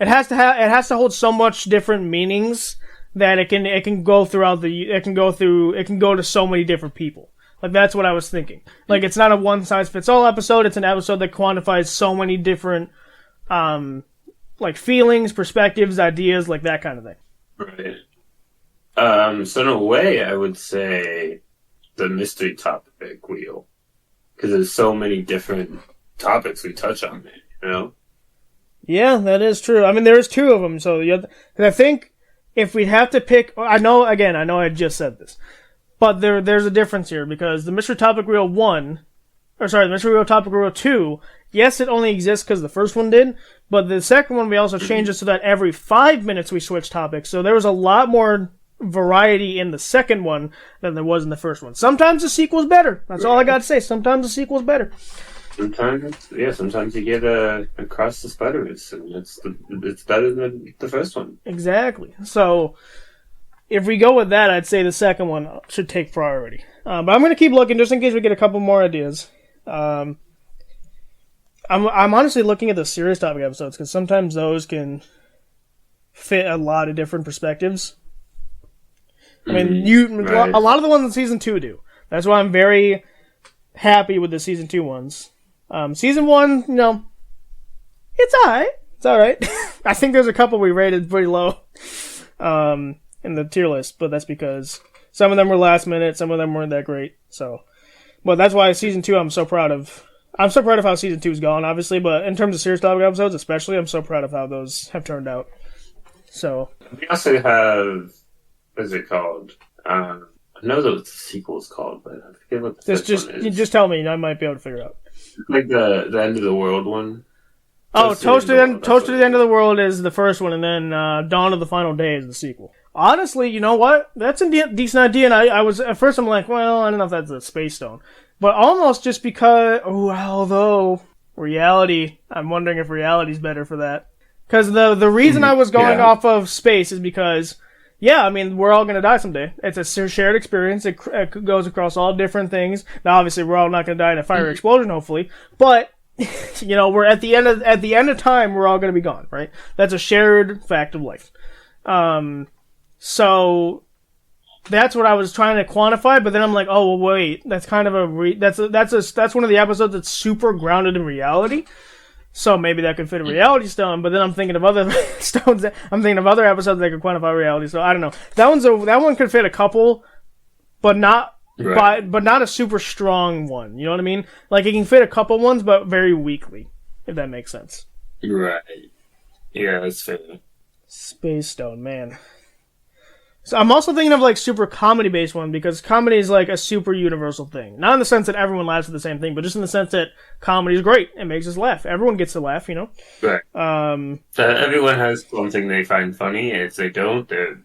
it has to hold so much different meanings that it can go throughout the it can go to so many different people. Like that's what I was thinking. Like it's not a one size fits all episode. It's an episode that quantifies so many different um like feelings, perspectives, ideas, like that kind of thing. Right. So in a way, I would say the mystery topic wheel, because there's so many different topics we touch on it. You know. Yeah, that is true. I mean, there's two of them. So I think if we have to pick, I know I just said this, but there's a difference here because the mystery topic wheel one, or sorry, the mystery wheel topic wheel two. Yes, it only exists because the first one did, but the second one we also changed it so that every 5 minutes we switch topics. So there was a lot more variety in the second one than there was in the first one. Sometimes the sequel's better. That's all I got to say. Sometimes the sequel's better. Sometimes, yeah. Sometimes you get across the Spider-Verse, and it's better than the first one. Exactly. So if we go with that, I'd say the second one should take priority. But I'm going to keep looking just in case we get a couple more ideas. Um, I'm honestly looking at the serious topic episodes because sometimes those can fit a lot of different perspectives. I mean, Right. a lot of the ones in season two do. That's why I'm very happy with the season two ones. Season one, it's alright. It's alright. I think there's a couple we rated pretty low in the tier list, but that's because some of them were last minute, some of them weren't that great. So, but that's why season two I'm so proud of. I'm so proud of how season two's gone, obviously, but in terms of serious topic episodes, especially, I'm so proud of how those have turned out. So, We also have, what's it called? I know what the sequel's called, but I forget what the first one you is. just tell me, and I might be able to figure it out. Like the end of the world one. Oh, Toast to the End of the World. That's Toast what to it the End of is. the World is the first one, and then Dawn of the Final Day is the sequel. Honestly, you know what? That's a decent idea, and I was, at first I'm like, well, I don't know if that's a Space Stone. But almost just because, although, reality, I'm wondering if reality's better for that. Because the reason I was going Yeah. off of space is because, yeah, I mean, we're all going to die someday. It's a shared experience. It goes across all different things. Now, obviously, we're all not going to die in a fire explosion, hopefully. But, we're at the end of time, we're all going to be gone, right? That's a shared fact of life. So that's what I was trying to quantify, but then I'm like, oh well, wait, that's kind of that's one of the episodes that's super grounded in reality. So maybe that could fit a reality stone, but then I'm thinking of other stones. I'm thinking of other episodes that could quantify reality. So I don't know. That one could fit a couple, but not Right. but not a super strong one. You know what I mean? Like it can fit a couple ones, but very weakly, if that makes sense. Right. Yeah, that's fair. Space Stone, man. So I'm also thinking of like super comedy based one because comedy is like a super universal thing. Not in the sense that everyone laughs at the same thing, but just in the sense that comedy is great. It makes us laugh. Everyone gets to laugh, Right. Um, Everyone has something they find funny, and if they don't, they're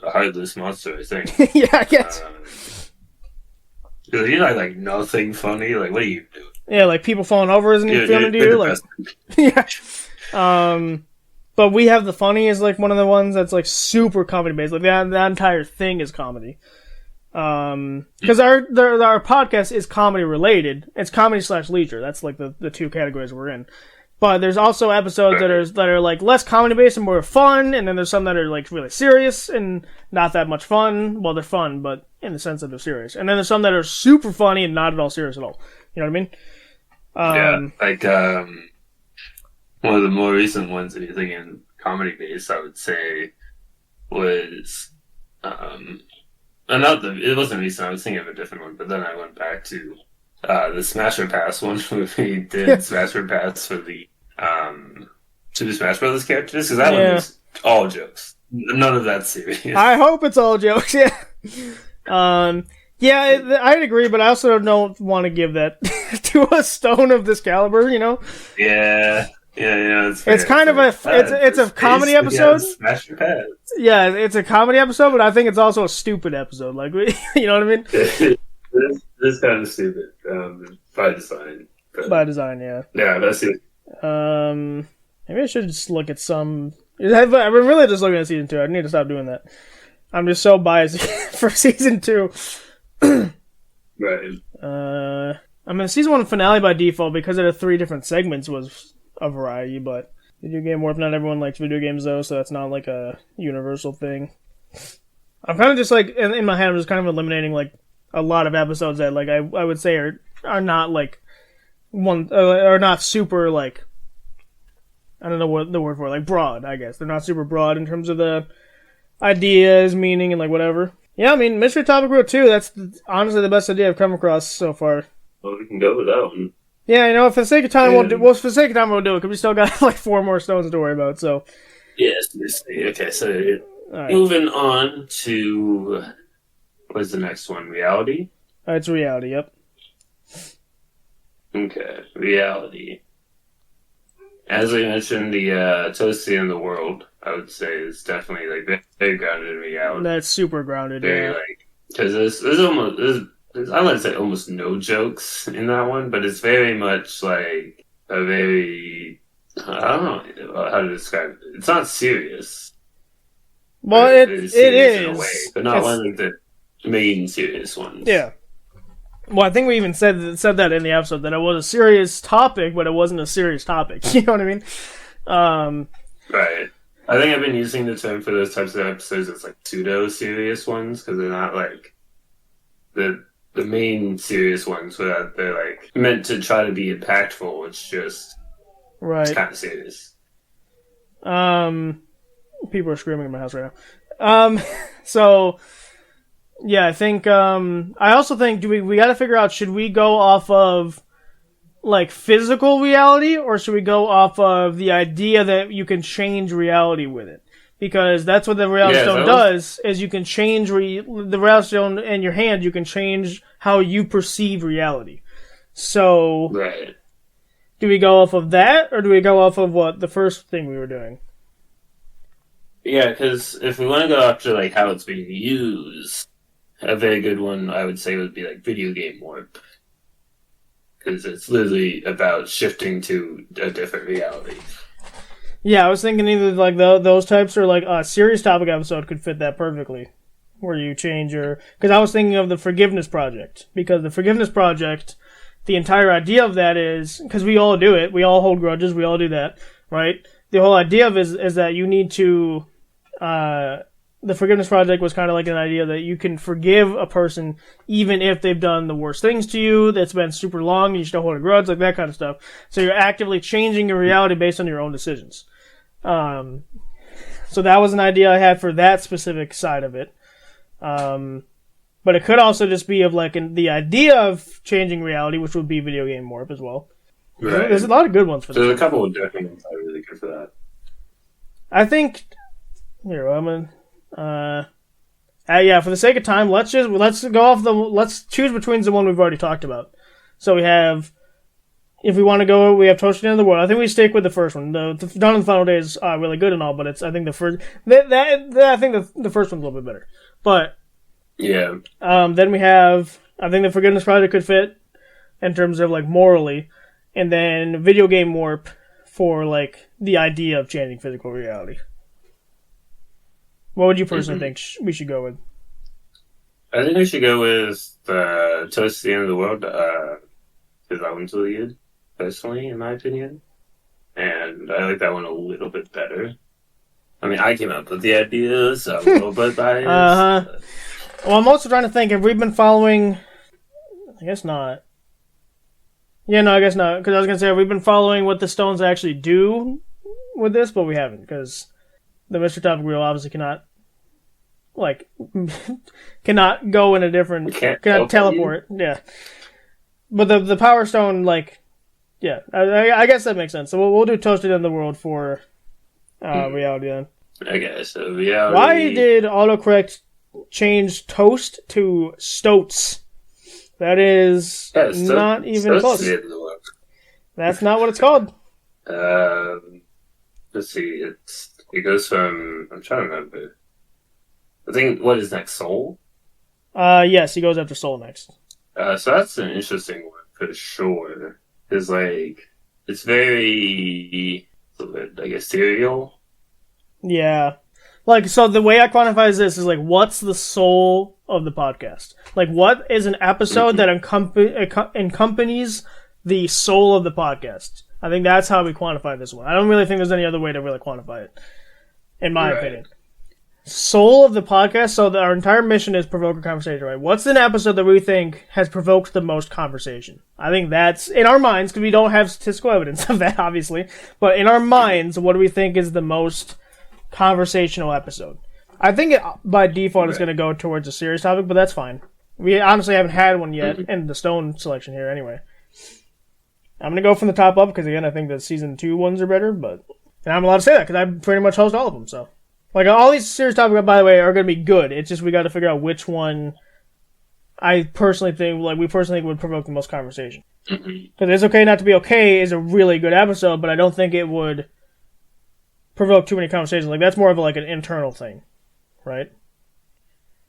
a heartless monster, I think. yeah, I guess. Because you're like nothing funny. Like, what are you doing? Yeah, like people falling over isn't You're, funny to you're you. Like, depressed. yeah. But We Have the Funny is like one of the ones that's like super comedy based. Like that entire thing is comedy. Because our podcast is comedy related. It's comedy / leisure. That's like the two categories we're in. But there's also episodes that are like less comedy based and more fun, and then there's some that are like really serious and not that much fun. Well, they're fun, but in the sense that they're serious. And then there's some that are super funny and not at all serious at all. You know what I mean? Yeah, like one of the more recent ones that you're thinking comedy based, I would say, was it wasn't recent. I was thinking of a different one, but then I went back to the Smasher Pass one where we did Smasher Pass for the Super Smash Brothers characters because that one Yeah. was all jokes. None of that serious. I hope it's all jokes. Yeah. Um. Yeah, I'd agree, but I also don't want to give that to a stone of this caliber. Yeah, it's It's fair. It's kind of like, it's a comedy space, episode. smash your pads. Yeah, it's a comedy episode, but I think it's also a stupid episode. Like, you know what I mean? this is kind of stupid by design. But, By design, yeah. yeah, that's it. Maybe I should just look at some. I've been really just looking at season 2. I need to stop doing that. I'm just so biased for season 2. Right. I mean, season 1 finale by default because of the 3 different segments was a variety, but video game warp. Not everyone likes video games though, so that's not like a universal thing. I'm kind of just like in my head, I'm just kind of eliminating like a lot of episodes that like I would say are not like one are not super like I don't know what the word for it, like broad. I guess they're not super broad in terms of the ideas, meaning, and like whatever. Yeah, I mean, Mystery Topic Wheel 2, that's honestly the best idea I've come across so far. Well, we can go with that one. Yeah, for the sake of time, we'll do it, because we still got like 4 more stones to worry about, so. Yes, okay, so right. Moving on to, what's the next one, reality? It's reality, yep. Okay, reality. As I mentioned, the Toasty in the World, I would say, is definitely like very grounded in reality. That's super grounded, very, like, because I wouldn't say almost no jokes in that one, but it's very much like a very, I don't know how to describe it. It's not serious. Well, it is in a way, but not one of the main serious ones. Yeah. Well, I think we even said that in the episode, that it was a serious topic, but it wasn't a serious topic. You know what I mean? Right. I think I've been using the term for those types of episodes as like pseudo-serious ones, because they're not like the main serious ones, where they're like meant to try to be impactful. It's just it's kind of serious. People are screaming in my house right now. So. Yeah, I think, I also think, we gotta figure out, should we go off of, like, physical reality, or should we go off of the idea that you can change reality with it? Because that's what the reality stone does, is you can change, the reality stone in your hand, you can change how you perceive reality. So, right. Do we go off of that, or do we go off of the first thing we were doing? Yeah, because if we want to go after, like, how it's being used, a very good one, I would say, would be like video game warp, because it's literally about shifting to a different reality. Yeah, I was thinking either like those types, or like a serious topic episode could fit that perfectly, where you change your. Because I was thinking of the Forgiveness Project, because the Forgiveness Project, the entire idea of that is, because we all do it, we all hold grudges, we all do that, right? The whole idea of it is that you need to. The Forgiveness Project was kind of like an idea that you can forgive a person even if they've done the worst things to you, that's been super long, and you still hold a grudge, like that kind of stuff. So you're actively changing your reality based on your own decisions. So that was an idea I had for that specific side of it. But it could also just be of like the idea of changing reality, which would be video game warp as well. Right. There's a lot of good ones for that. There's a couple of different ones that are really good for that. I think... Here, I'm going to... yeah, for the sake of time, let's go off let's choose between the one we've already talked about. So we have, if we want to go, we have Toasted in the World. I think we stick with the first one. The Dawn of the Final Day is really good and all, but I think the first, I think the first one's a little bit better. But, yeah. Then we have, I think the Forgiveness Project could fit in terms of like morally, and then Video Game Warp for like the idea of changing physical reality. What would you personally think we should go with? I think we should go with the Toast to the End of the World, because that one's really good, personally, in my opinion. And I like that one a little bit better. I mean, I came up with the idea, so I'm a little bit biased. Well, I'm also trying to think, if we've been following... I guess not. Yeah, no, I guess not. Because I was going to say, we've been following what the stones actually do with this, but we haven't, because the Mr. Topic Wheel obviously cannot go in a different... Cannot teleport. Yeah. But the Power Stone, like... Yeah, I guess that makes sense. So we'll do Toasted in the World for reality then. I guess so. Yeah. Why did autocorrect change toast to stoats? That is Yeah, not even Stoats close. did the work. That's not what it's called. Um, let's see. It goes from. I'm trying to remember. I think what is next? Soul. Yes, he goes after Soul next. So that's an interesting one for sure. Because like it's very, I guess, serial. Yeah. Like, so the way I quantify this is like, what's the soul of the podcast? Like, what is an episode Mm-hmm. that accompanies the soul of the podcast? I think that's how we quantify this one. I don't really think there's any other way to really quantify it, in my Right. opinion. Soul of the podcast. So our entire mission is provoke a conversation, right? What's an episode that we think has provoked the most conversation? I think that's in our minds because we don't have statistical evidence of that, obviously. But in our minds, what do we think is the most conversational episode? I think by default it's Right. going to go towards a serious topic, but that's fine. We honestly haven't had one yet Mm-hmm. in the Stone selection here, anyway. I'm going to go from the top up because again, I think the season 2 ones are better, but and I'm allowed to say that because I pretty much host all of them, so. Like, all these serious topics, by the way, are going to be good. It's just we got to figure out which one I personally think, like, we personally think would provoke the most conversation. Mm-hmm. Because It's Okay Not to Be Okay is a really good episode, but I don't think it would provoke too many conversations. Like, that's more of like an internal thing, right?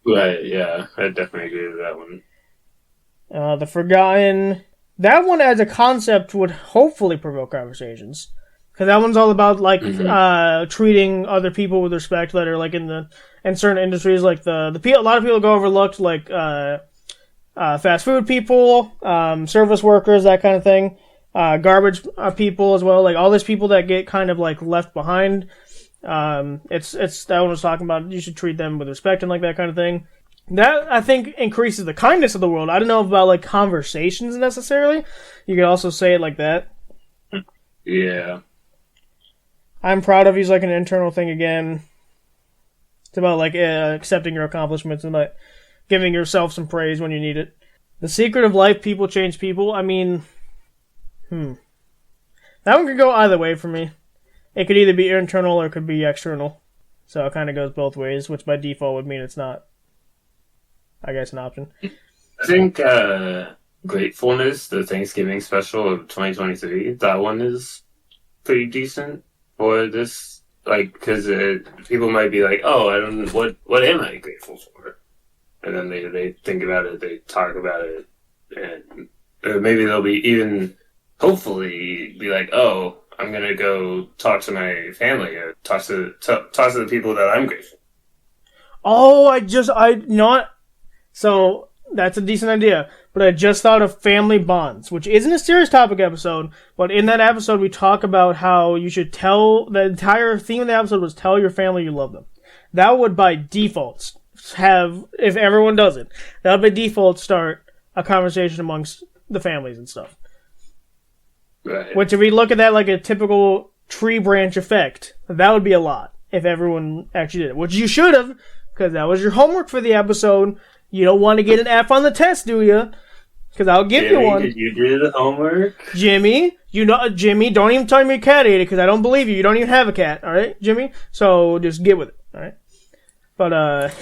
Right. Yeah, I definitely agree with that one. The Forgotten. That one as a concept would hopefully provoke conversations. Because that one's all about like Mm-hmm. treating other people with respect that are like in certain industries, like a lot of people go overlooked, like fast food people, service workers, that kind of thing, garbage people as well, like all these people that get kind of like left behind. It's that one was talking about you should treat them with respect and like that kind of thing. That I think increases the kindness of the world. I don't know about like conversations necessarily. You could also say it like that. Yeah. I'm proud of you's like an internal thing again. It's about like accepting your accomplishments and like giving yourself some praise when you need it. The secret of life: people change people. I mean, that one could go either way for me. It could either be internal or it could be external. So it kind of goes both ways, which by default would mean it's not, I guess, an option. I think Gratefulness, the Thanksgiving special of 2023, that one is pretty decent for this. Like, because people might be like, "Oh, I don't. What am I grateful for?" And then they think about it, they talk about it, and or maybe they'll be even hopefully be like, "Oh, I'm gonna go talk to my family or talk to the people that I'm grateful." Oh, not. So that's a decent idea. But I just thought of family bonds, which isn't a serious topic episode, but in that episode we talk about how you should the entire theme of the episode was tell your family you love them. That would by default have, if everyone does it, that would by default start a conversation amongst the families and stuff. Right. Which if we look at that like a typical tree branch effect, that would be a lot if everyone actually did it. Which you should have, because that was your homework for the episode. You don't want to get an F on the test, do you? Because I'll give Jimmy, you one. did you do the homework? Jimmy, Jimmy, don't even tell me your cat ate it because I don't believe you. You don't even have a cat, all right, Jimmy? So just get with it, all right? But,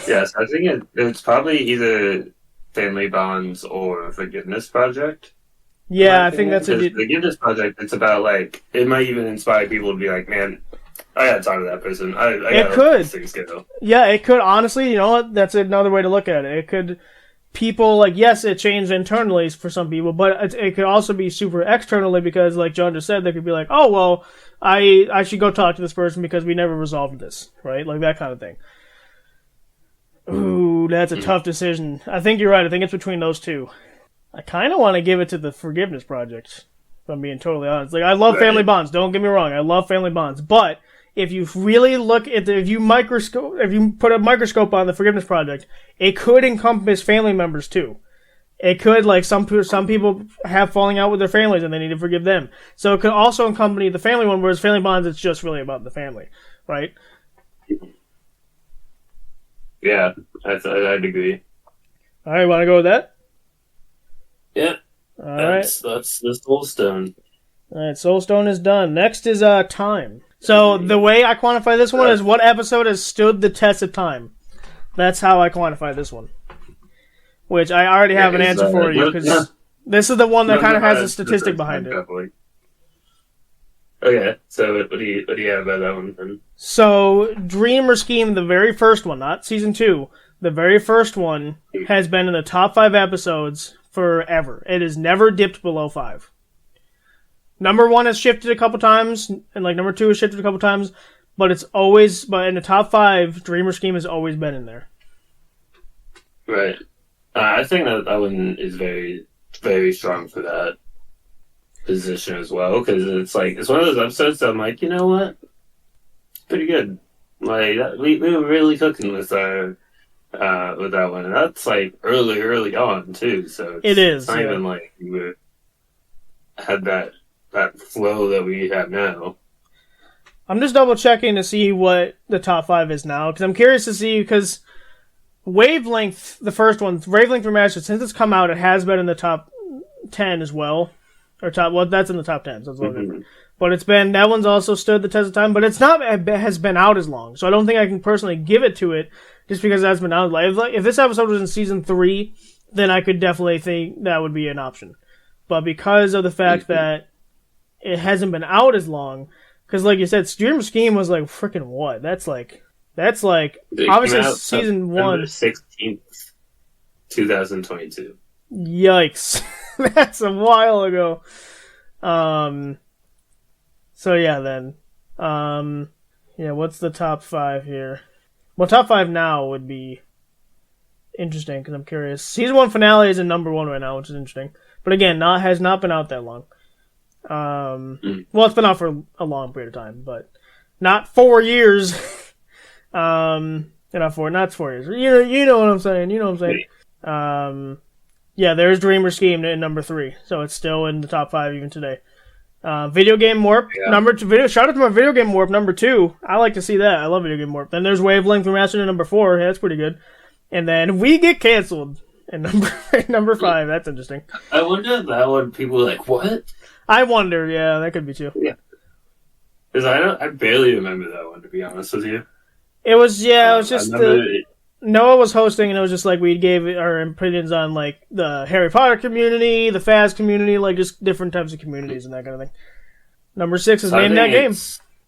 Yes, I think it's probably either Family Bonds or Forgiveness Project. yeah, I think that's because Forgiveness Project. It's about like it might even inspire people to be like, man, I gotta talk to that person. I It gotta could. let these things go. Yeah, it could, honestly, you know what? That's another way to look at it. It could, people, like, yes, it changed internally for some people, but it could also be super externally because, like John just said, they could be like, oh, well, I should go talk to this person because we never resolved this, right? Like that kind of thing. Ooh, that's a tough decision. I think you're right. I think it's between those two. I kind of want to give it to the Forgiveness Project, if I'm being totally honest. Like, I love Right. family bonds. Don't get me wrong. I love family bonds. But if you really look at if you put a microscope on the Forgiveness Project, it could encompass family members too. It could, like, some people have falling out with their families and they need to forgive them. So it could also accompany the family one, whereas family bonds, it's just really about the family, right? Yeah, I'd agree. All right, want to go with that? Yeah, All right. that's the Soul Stone. All right, Soulstone is done. Next is time. So the way I quantify this one is what episode has stood the test of time. That's how I quantify this one. Which I already have an answer for you, because this is the one that kind of has a statistic behind it. Okay, so what do you have about that one then? So, Dream or Scheme, the very first one, not season 2, the very first one has been in the top 5 episodes forever. It has never dipped below 5. Number 1 has shifted a couple times, and like number 2 has shifted a couple times, but in the top 5, Dream or Scheme has always been in there. Right. I think that one is very, very strong for that position as well, because it's one of those episodes that I'm like, you know what, pretty good. Like we were really cooking with that one, and that's like early on too. So it's not even like we had that flow that we have now. I'm just double checking to see what the top 5 is now, because I'm curious to see, because Wavelength, the first one, Wavelength Remastered, since it's come out, it has been in the top 10 as well. Or that's in the top 10, so it's a little different. But that one's also stood the test of time, but it has been out as long. So I don't think I can personally give it to it, just because that's been out. If this episode was in season 3, then I could definitely think that would be an option. But because of the fact that it hasn't been out as long, because like you said, Dream Scheme was like freaking what? That's like obviously season 1. 16th, 2022. Yikes. That's a while ago. So yeah, then. What's the top 5 here? Well, top 5 now would be interesting, because I'm curious. Season 1 finale is in number 1 right now, which is interesting. But again, has not been out that long. Well, it's been out for a long period of time, but not 4 years. Not 4 years. You know what I'm saying. Yeah, there's Dream or Scheme in number 3, so it's still in the top 5 even today. Video Game Warp, number 2. Shout out to my Video Game Warp, number 2. I like to see that. I love Video Game Warp. Then there's Wavelength Remastered in number 4. Yeah, that's pretty good. And then We Get Cancelled in number 5. That's interesting. I wonder if that one people are like, what? I wonder, yeah, that could be too. Yeah. Because I barely remember that one, to be honest with you. It was just Noah was hosting, and it was just like we gave our opinions on like the Harry Potter community, the Faz community, like just different types of communities and that kind of thing. Number 6 is Name That Game.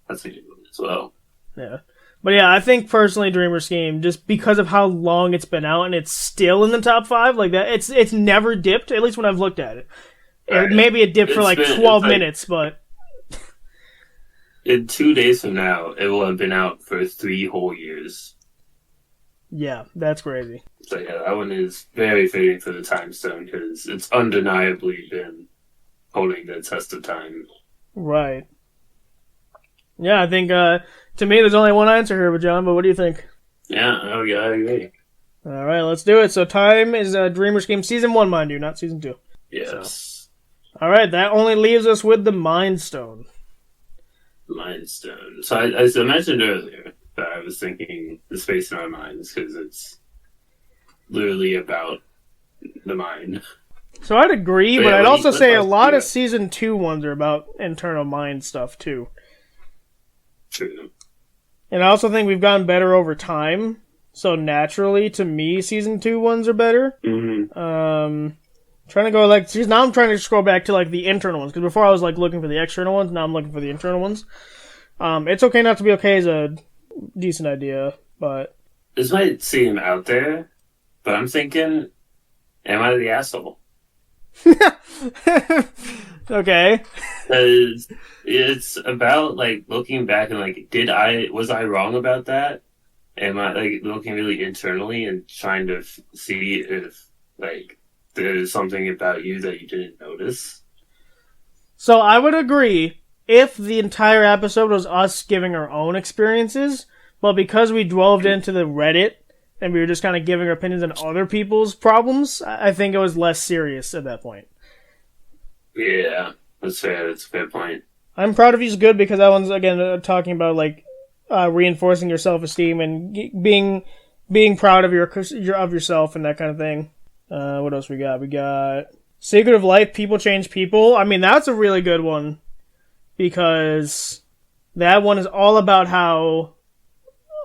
That's a good one as well. Yeah. But yeah, I think personally Dream or Scheme, just because of how long it's been out and it's still in the top 5, like that, it's never dipped, at least when I've looked at it. Right. Maybe it dipped for like 12 minutes, but... In 2 days from now, it will have been out for 3 whole years. Yeah, that's crazy. So yeah, that one is very fitting for the time stone, because it's undeniably been holding the test of time. Right. Yeah, I think, to me, there's only one answer here, but John, but what do you think? Yeah, I agree. Alright, let's do it. So time is Dream or Scheme Season 1, mind you, not Season 2. Yes. So. Alright, that only leaves us with the Mind Stone. Mind Stone. So as I mentioned earlier, that I was thinking the space in our minds, because it's literally about the mind. So I'd agree, but I'd also say a lot of Season 2 ones are about internal mind stuff, too. True. And I also think we've gotten better over time, so naturally, to me, Season 2 ones are better. Mm-hmm. Trying to go, like, now I'm trying to scroll back to, like, the internal ones, because before I was, like, looking for the external ones, now I'm looking for the internal ones. It's Okay Not to Be Okay is a decent idea, but... This might seem out there, but I'm thinking, am I the asshole? Okay. Because it's about, like, looking back and, like, was I wrong about that? Am I, like, looking really internally and trying to see if, like, there's something about you that you didn't notice? So I would agree if the entire episode was us giving our own experiences, but because we delved into the Reddit and we were just kind of giving our opinions on other people's problems, I think it was less serious at that point. Yeah, that's fair. That's a fair point. I'm Proud of You's good because that one's, again, talking about, like, reinforcing your self-esteem and being proud of yourself and that kind of thing. What else we got? We got Secret of Life, People Change People. I mean, that's a really good one because That one is all about how,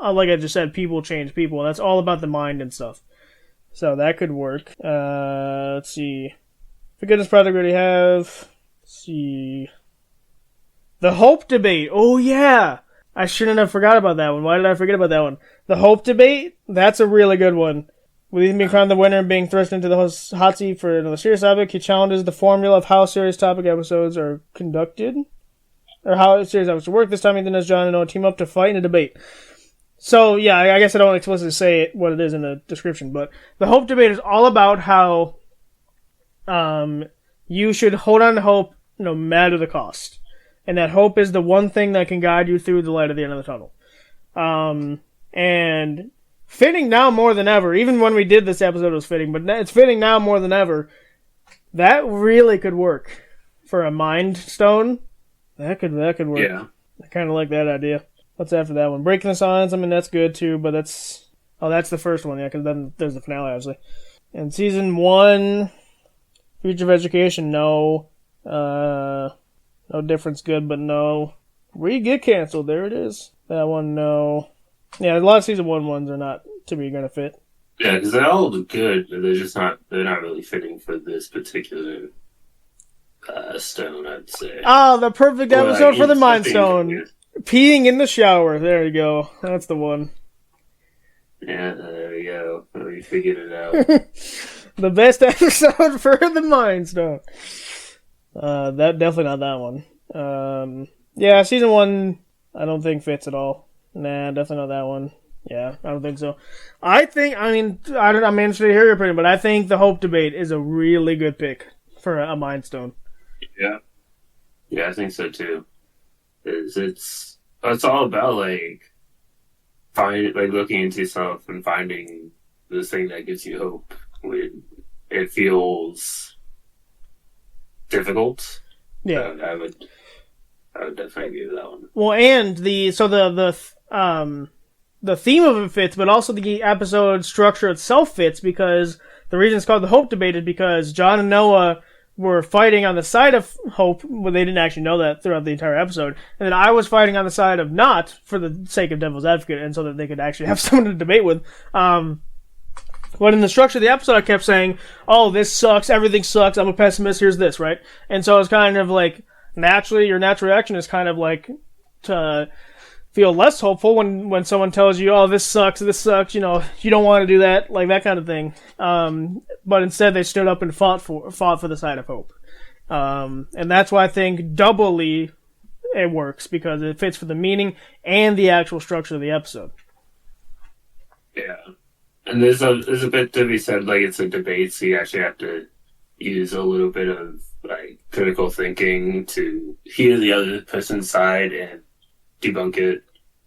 like I just said, people change people. That's all about the mind and stuff. So that could work. Let's see. Forgiveness Project we already have. Let's see. The Hope Debate. Oh, yeah. I shouldn't have forgot about that one. Why did I forget about that one? The Hope Debate. That's a really good one. With Ethan being crowned the winner and being thrust into the hot seat for another serious topic, he challenges the formula of how serious topic episodes are conducted. Or how serious episodes work. This time Ethan has John and Noah team up to fight in a debate. So, yeah, I guess I don't explicitly say what it is in the description, but the Hope Debate is all about how you should hold on to hope no matter the cost. And that hope is the one thing that can guide you through the light at the end of the tunnel. And fitting now more than ever, even when we did this episode it was fitting, but it's fitting now more than ever, that really could work for a Mind Stone. That could work. Yeah. I kind of like that idea. What's after that one? Breaking the Silence, I mean, that's good too, but that's the first one, yeah, because then there's the finale, obviously. And season 1, Future of Education, no. No Difference, good, but no. Get canceled, there it is. That one, no. Yeah, a lot of season 1 ones are not to be gonna fit. Yeah, because they're all good, but they're not really fitting for this particular stone, I'd say. Ah, the perfect episode for the Mind Stone. Peeing in the shower. There you go. That's the one. Yeah, there we go. We figured it out. The best episode for the Mind Stone. That definitely not that one. Yeah, season 1 I don't think fits at all. Nah, definitely not that one. Yeah, I don't think so. I'm interested to hear your opinion, but I think the Hope Debate is a really good pick for a Mind Stone. Yeah. Yeah, I think so too. It's all about looking into yourself and finding this thing that gives you hope when it feels difficult. Yeah, I would definitely give that one. Well, and the theme of it fits, but also the episode structure itself fits because the reason it's called the Hope Debate is because John and Noah were fighting on the side of hope, well, they didn't actually know that throughout the entire episode, and then I was fighting on the side of not, for the sake of devil's advocate, and so that they could actually have someone to debate with. But in the structure of the episode, I kept saying, oh, this sucks, everything sucks, I'm a pessimist, here's this, right? And so it's kind of like, naturally, your natural reaction is kind of like to feel less hopeful when someone tells you, oh, this sucks, you don't want to do that, like that kind of thing. But instead they stood up and fought for the side of hope. And that's why I think doubly it works, because it fits for the meaning and the actual structure of the episode. Yeah. And there's a bit to be said, it's a debate, so you actually have to use a little bit of critical thinking to hear the other person's side and debunk it.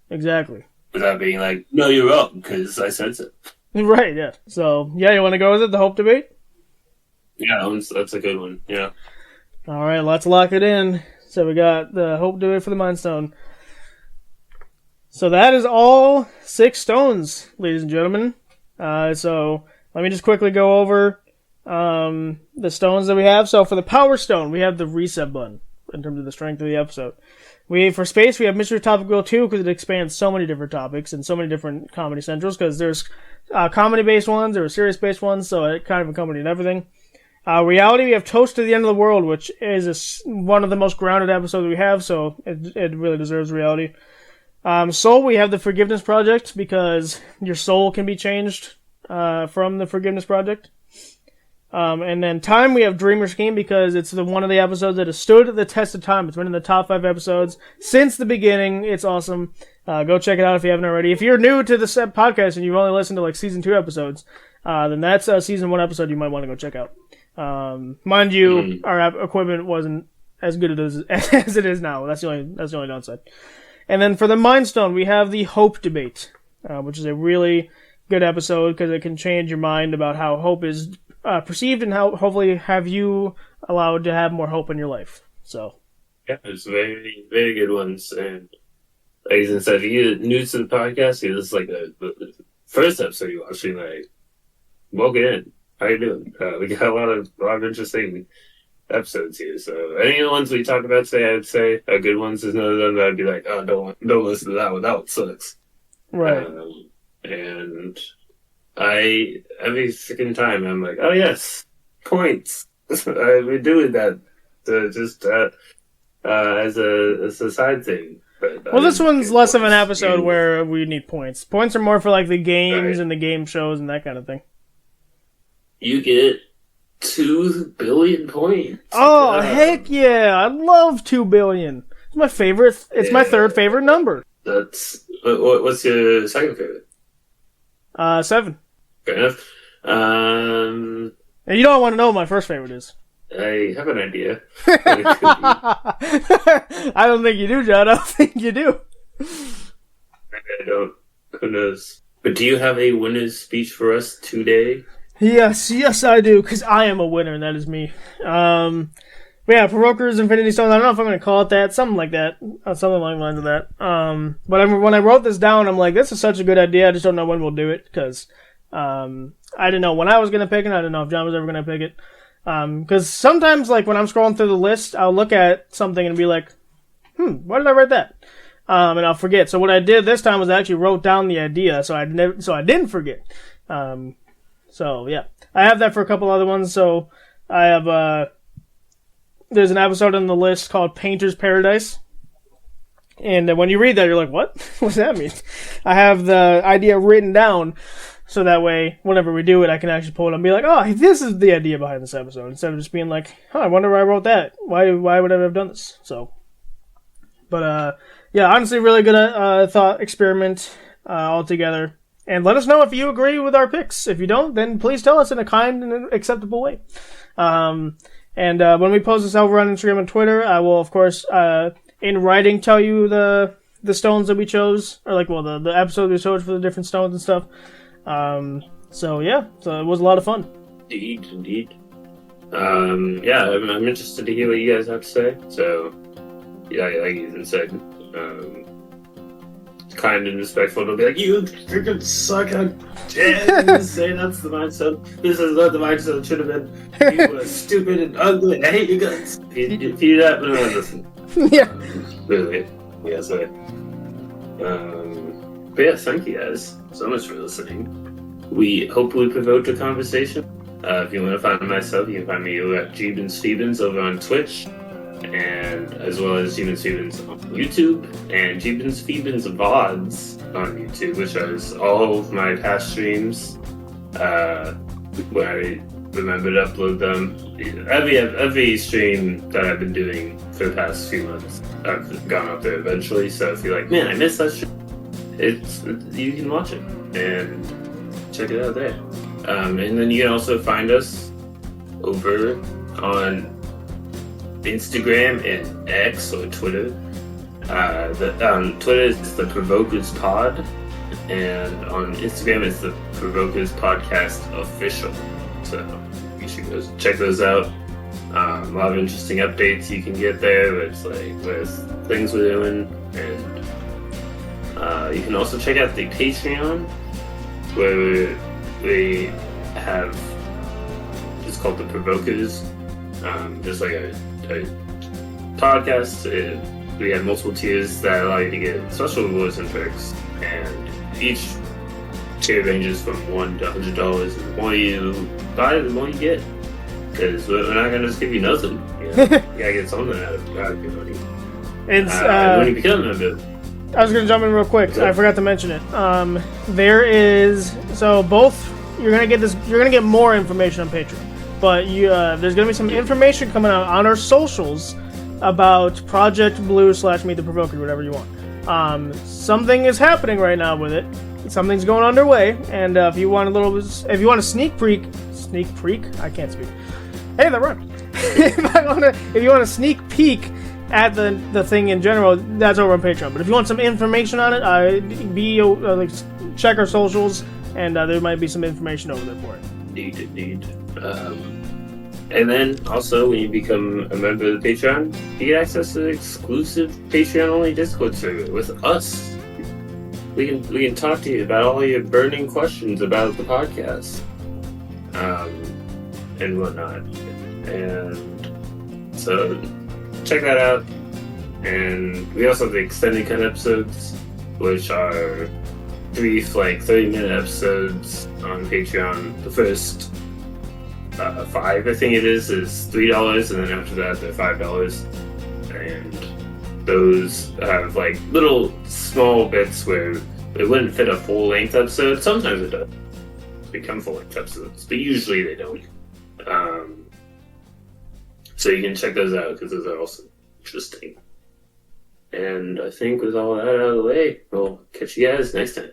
Exactly. Without being like, no, you're wrong, because I said so. Right, yeah. So, yeah, you want to go with it, the Hope Debate? Yeah, that's a good one, yeah. Alright, let's lock it in. So we got the Hope Debate for the Mind Stone. So that is all 6 stones, ladies and gentlemen. So, let me just quickly go over the stones that we have. So for the Power Stone, we have the reset button in terms of the strength of the episode. For space, we have Mystery Topic Wheel 2 because it expands so many different topics and so many different comedy centrals, because there's comedy-based ones, there are serious-based ones, so it kind of accompanied everything. Reality, we have Toast to the End of the World, which is one of the most grounded episodes we have, so it really deserves reality. Soul, we have the Forgiveness Project, because your soul can be changed from the Forgiveness Project. And then Time, we have Dreamer Scheme, because it's one of the episodes that has stood the test of time. It's been in the top 5 episodes since the beginning. It's awesome. Go check it out if you haven't already. If you're new to this podcast and you've only listened to season 2 episodes, then that's a season 1 episode you might want to go check out. Mind you, our equipment wasn't as good as it is now. That's the only downside. And then for the Mind Stone, we have the Hope Debate, which is a really good episode because it can change your mind about how hope is perceived and how hopefully have you allowed to have more hope in your life. So yeah, it's very, very good ones. And like I said, if you're new to the podcast, this is the first episode you're watching, welcome in. How you doing? We got a lot of interesting episodes here. So any of the ones we talk about today, I'd say are good ones. There's none of them that I'd be like, oh, don't listen to that one. That one sucks. Right. And every freaking time I'm like, oh yes, points. We're doing that just as a side thing. But Well, this one's less of an episode where we need points. Points are more for like the games and the game shows and that kind of thing. You get 2 billion points. Oh, heck yeah. I love 2 billion. It's my favorite. It's my third favorite number. That's... What's your second favorite? 7. Fair enough. And you don't want to know what my first favorite is. I have an idea. I don't think you do, John. I don't think you do. I don't. Who knows? But do you have a winner's speech for us today? Yes, I do, because I am a winner, and that is me. But yeah, Provoker's Infinity Stones, I don't know if I'm going to call it that, something like that, something along the lines of that. But when I wrote this down, I'm like, this is such a good idea, I just don't know when we'll do it, because I didn't know when I was going to pick it, I didn't know if John was ever going to pick it. Because sometimes, like, when I'm scrolling through the list, I'll look at something and be like, why did I write that? And I'll forget. So what I did this time was I actually wrote down the idea, so I didn't forget. So yeah, I have that for a couple other ones. So I have there's an episode on the list called Painter's Paradise, and when you read that, you're like, what? What's that mean? I have the idea written down, so that way, whenever we do it, I can actually pull it and be like, oh, this is the idea behind this episode, instead of just being like, I wonder why I wrote that. Why would I have done this? So, but yeah, honestly, really good thought experiment altogether. And let us know if you agree with our picks. If you don't, then please tell us in a kind and acceptable way. And when we post this over on Instagram and Twitter, I will, of course, in writing, tell you the stones that we chose, or like, well, the episode we chose for the different stones and stuff. So yeah, so it was a lot of fun. Indeed. Yeah, I'm interested to hear what you guys have to say. So, yeah, like Ethan said, kind and respectful to be like, you freaking suck, how dare you say that's the mindset. This is not the mindset it should have been. You were stupid and ugly and I hate you guys. If you do that, but no one listen. Yeah. Really. Yeah, so. But yeah, thank you guys so much for listening. We hopefully provoked a conversation. If you want to find myself, you can find me at Jeeben Stevens over on Twitch, and as well as Jeeben Stevens on YouTube, and Jeeben Stevens VODs on YouTube, which is all of my past streams, where I remember to upload them. Every stream that I've been doing for the past few months, I've gone up there eventually, so if you're like, man, I missed that stream, you can watch it, and check it out there. And then you can also find us over on Instagram and X or Twitter. Twitter is the Provokers Pod, and on Instagram it's the Provokers Podcast Official. So you should go check those out. A lot of interesting updates you can get there. With things we're doing, and you can also check out the Patreon, where we have, it's called the Provokers, just like a podcast. We have multiple tiers that allow you to get special rewards and perks, and each tier ranges from $1 to $100. And the more you buy, the more you get, because we're not going to just give you nothing. You gotta get something out of your money. It's when you become a member. I was gonna jump in real quick. I forgot to mention it. There is both. You're gonna get more information on Patreon, but there's gonna be some information coming out on our socials about Project Blue / Meet the Provoker, whatever you want. Something is happening right now with it. Something's going underway, and if you want a sneak peek, I can't speak. Hey, that rhymed. If you want a sneak peek at the thing in general, that's over on Patreon. But if you want some information on it, check our socials, and there might be some information over there for it. Indeed. And then also, when you become a member of the Patreon, you get access to the exclusive Patreon-only Discord server with us. We can talk to you about all your burning questions about the podcast, and whatnot. And So check that out. And we also have the extended cut episodes, which are brief, like 30-minute episodes on Patreon. The first five, I think it is $3, and then after that, they're $5. And those have like little small bits where it wouldn't fit a full length episode. Sometimes it does become full length episodes, but usually they don't. So you can check those out because those are also interesting. And I think with all that out of the way, we'll catch you guys next time.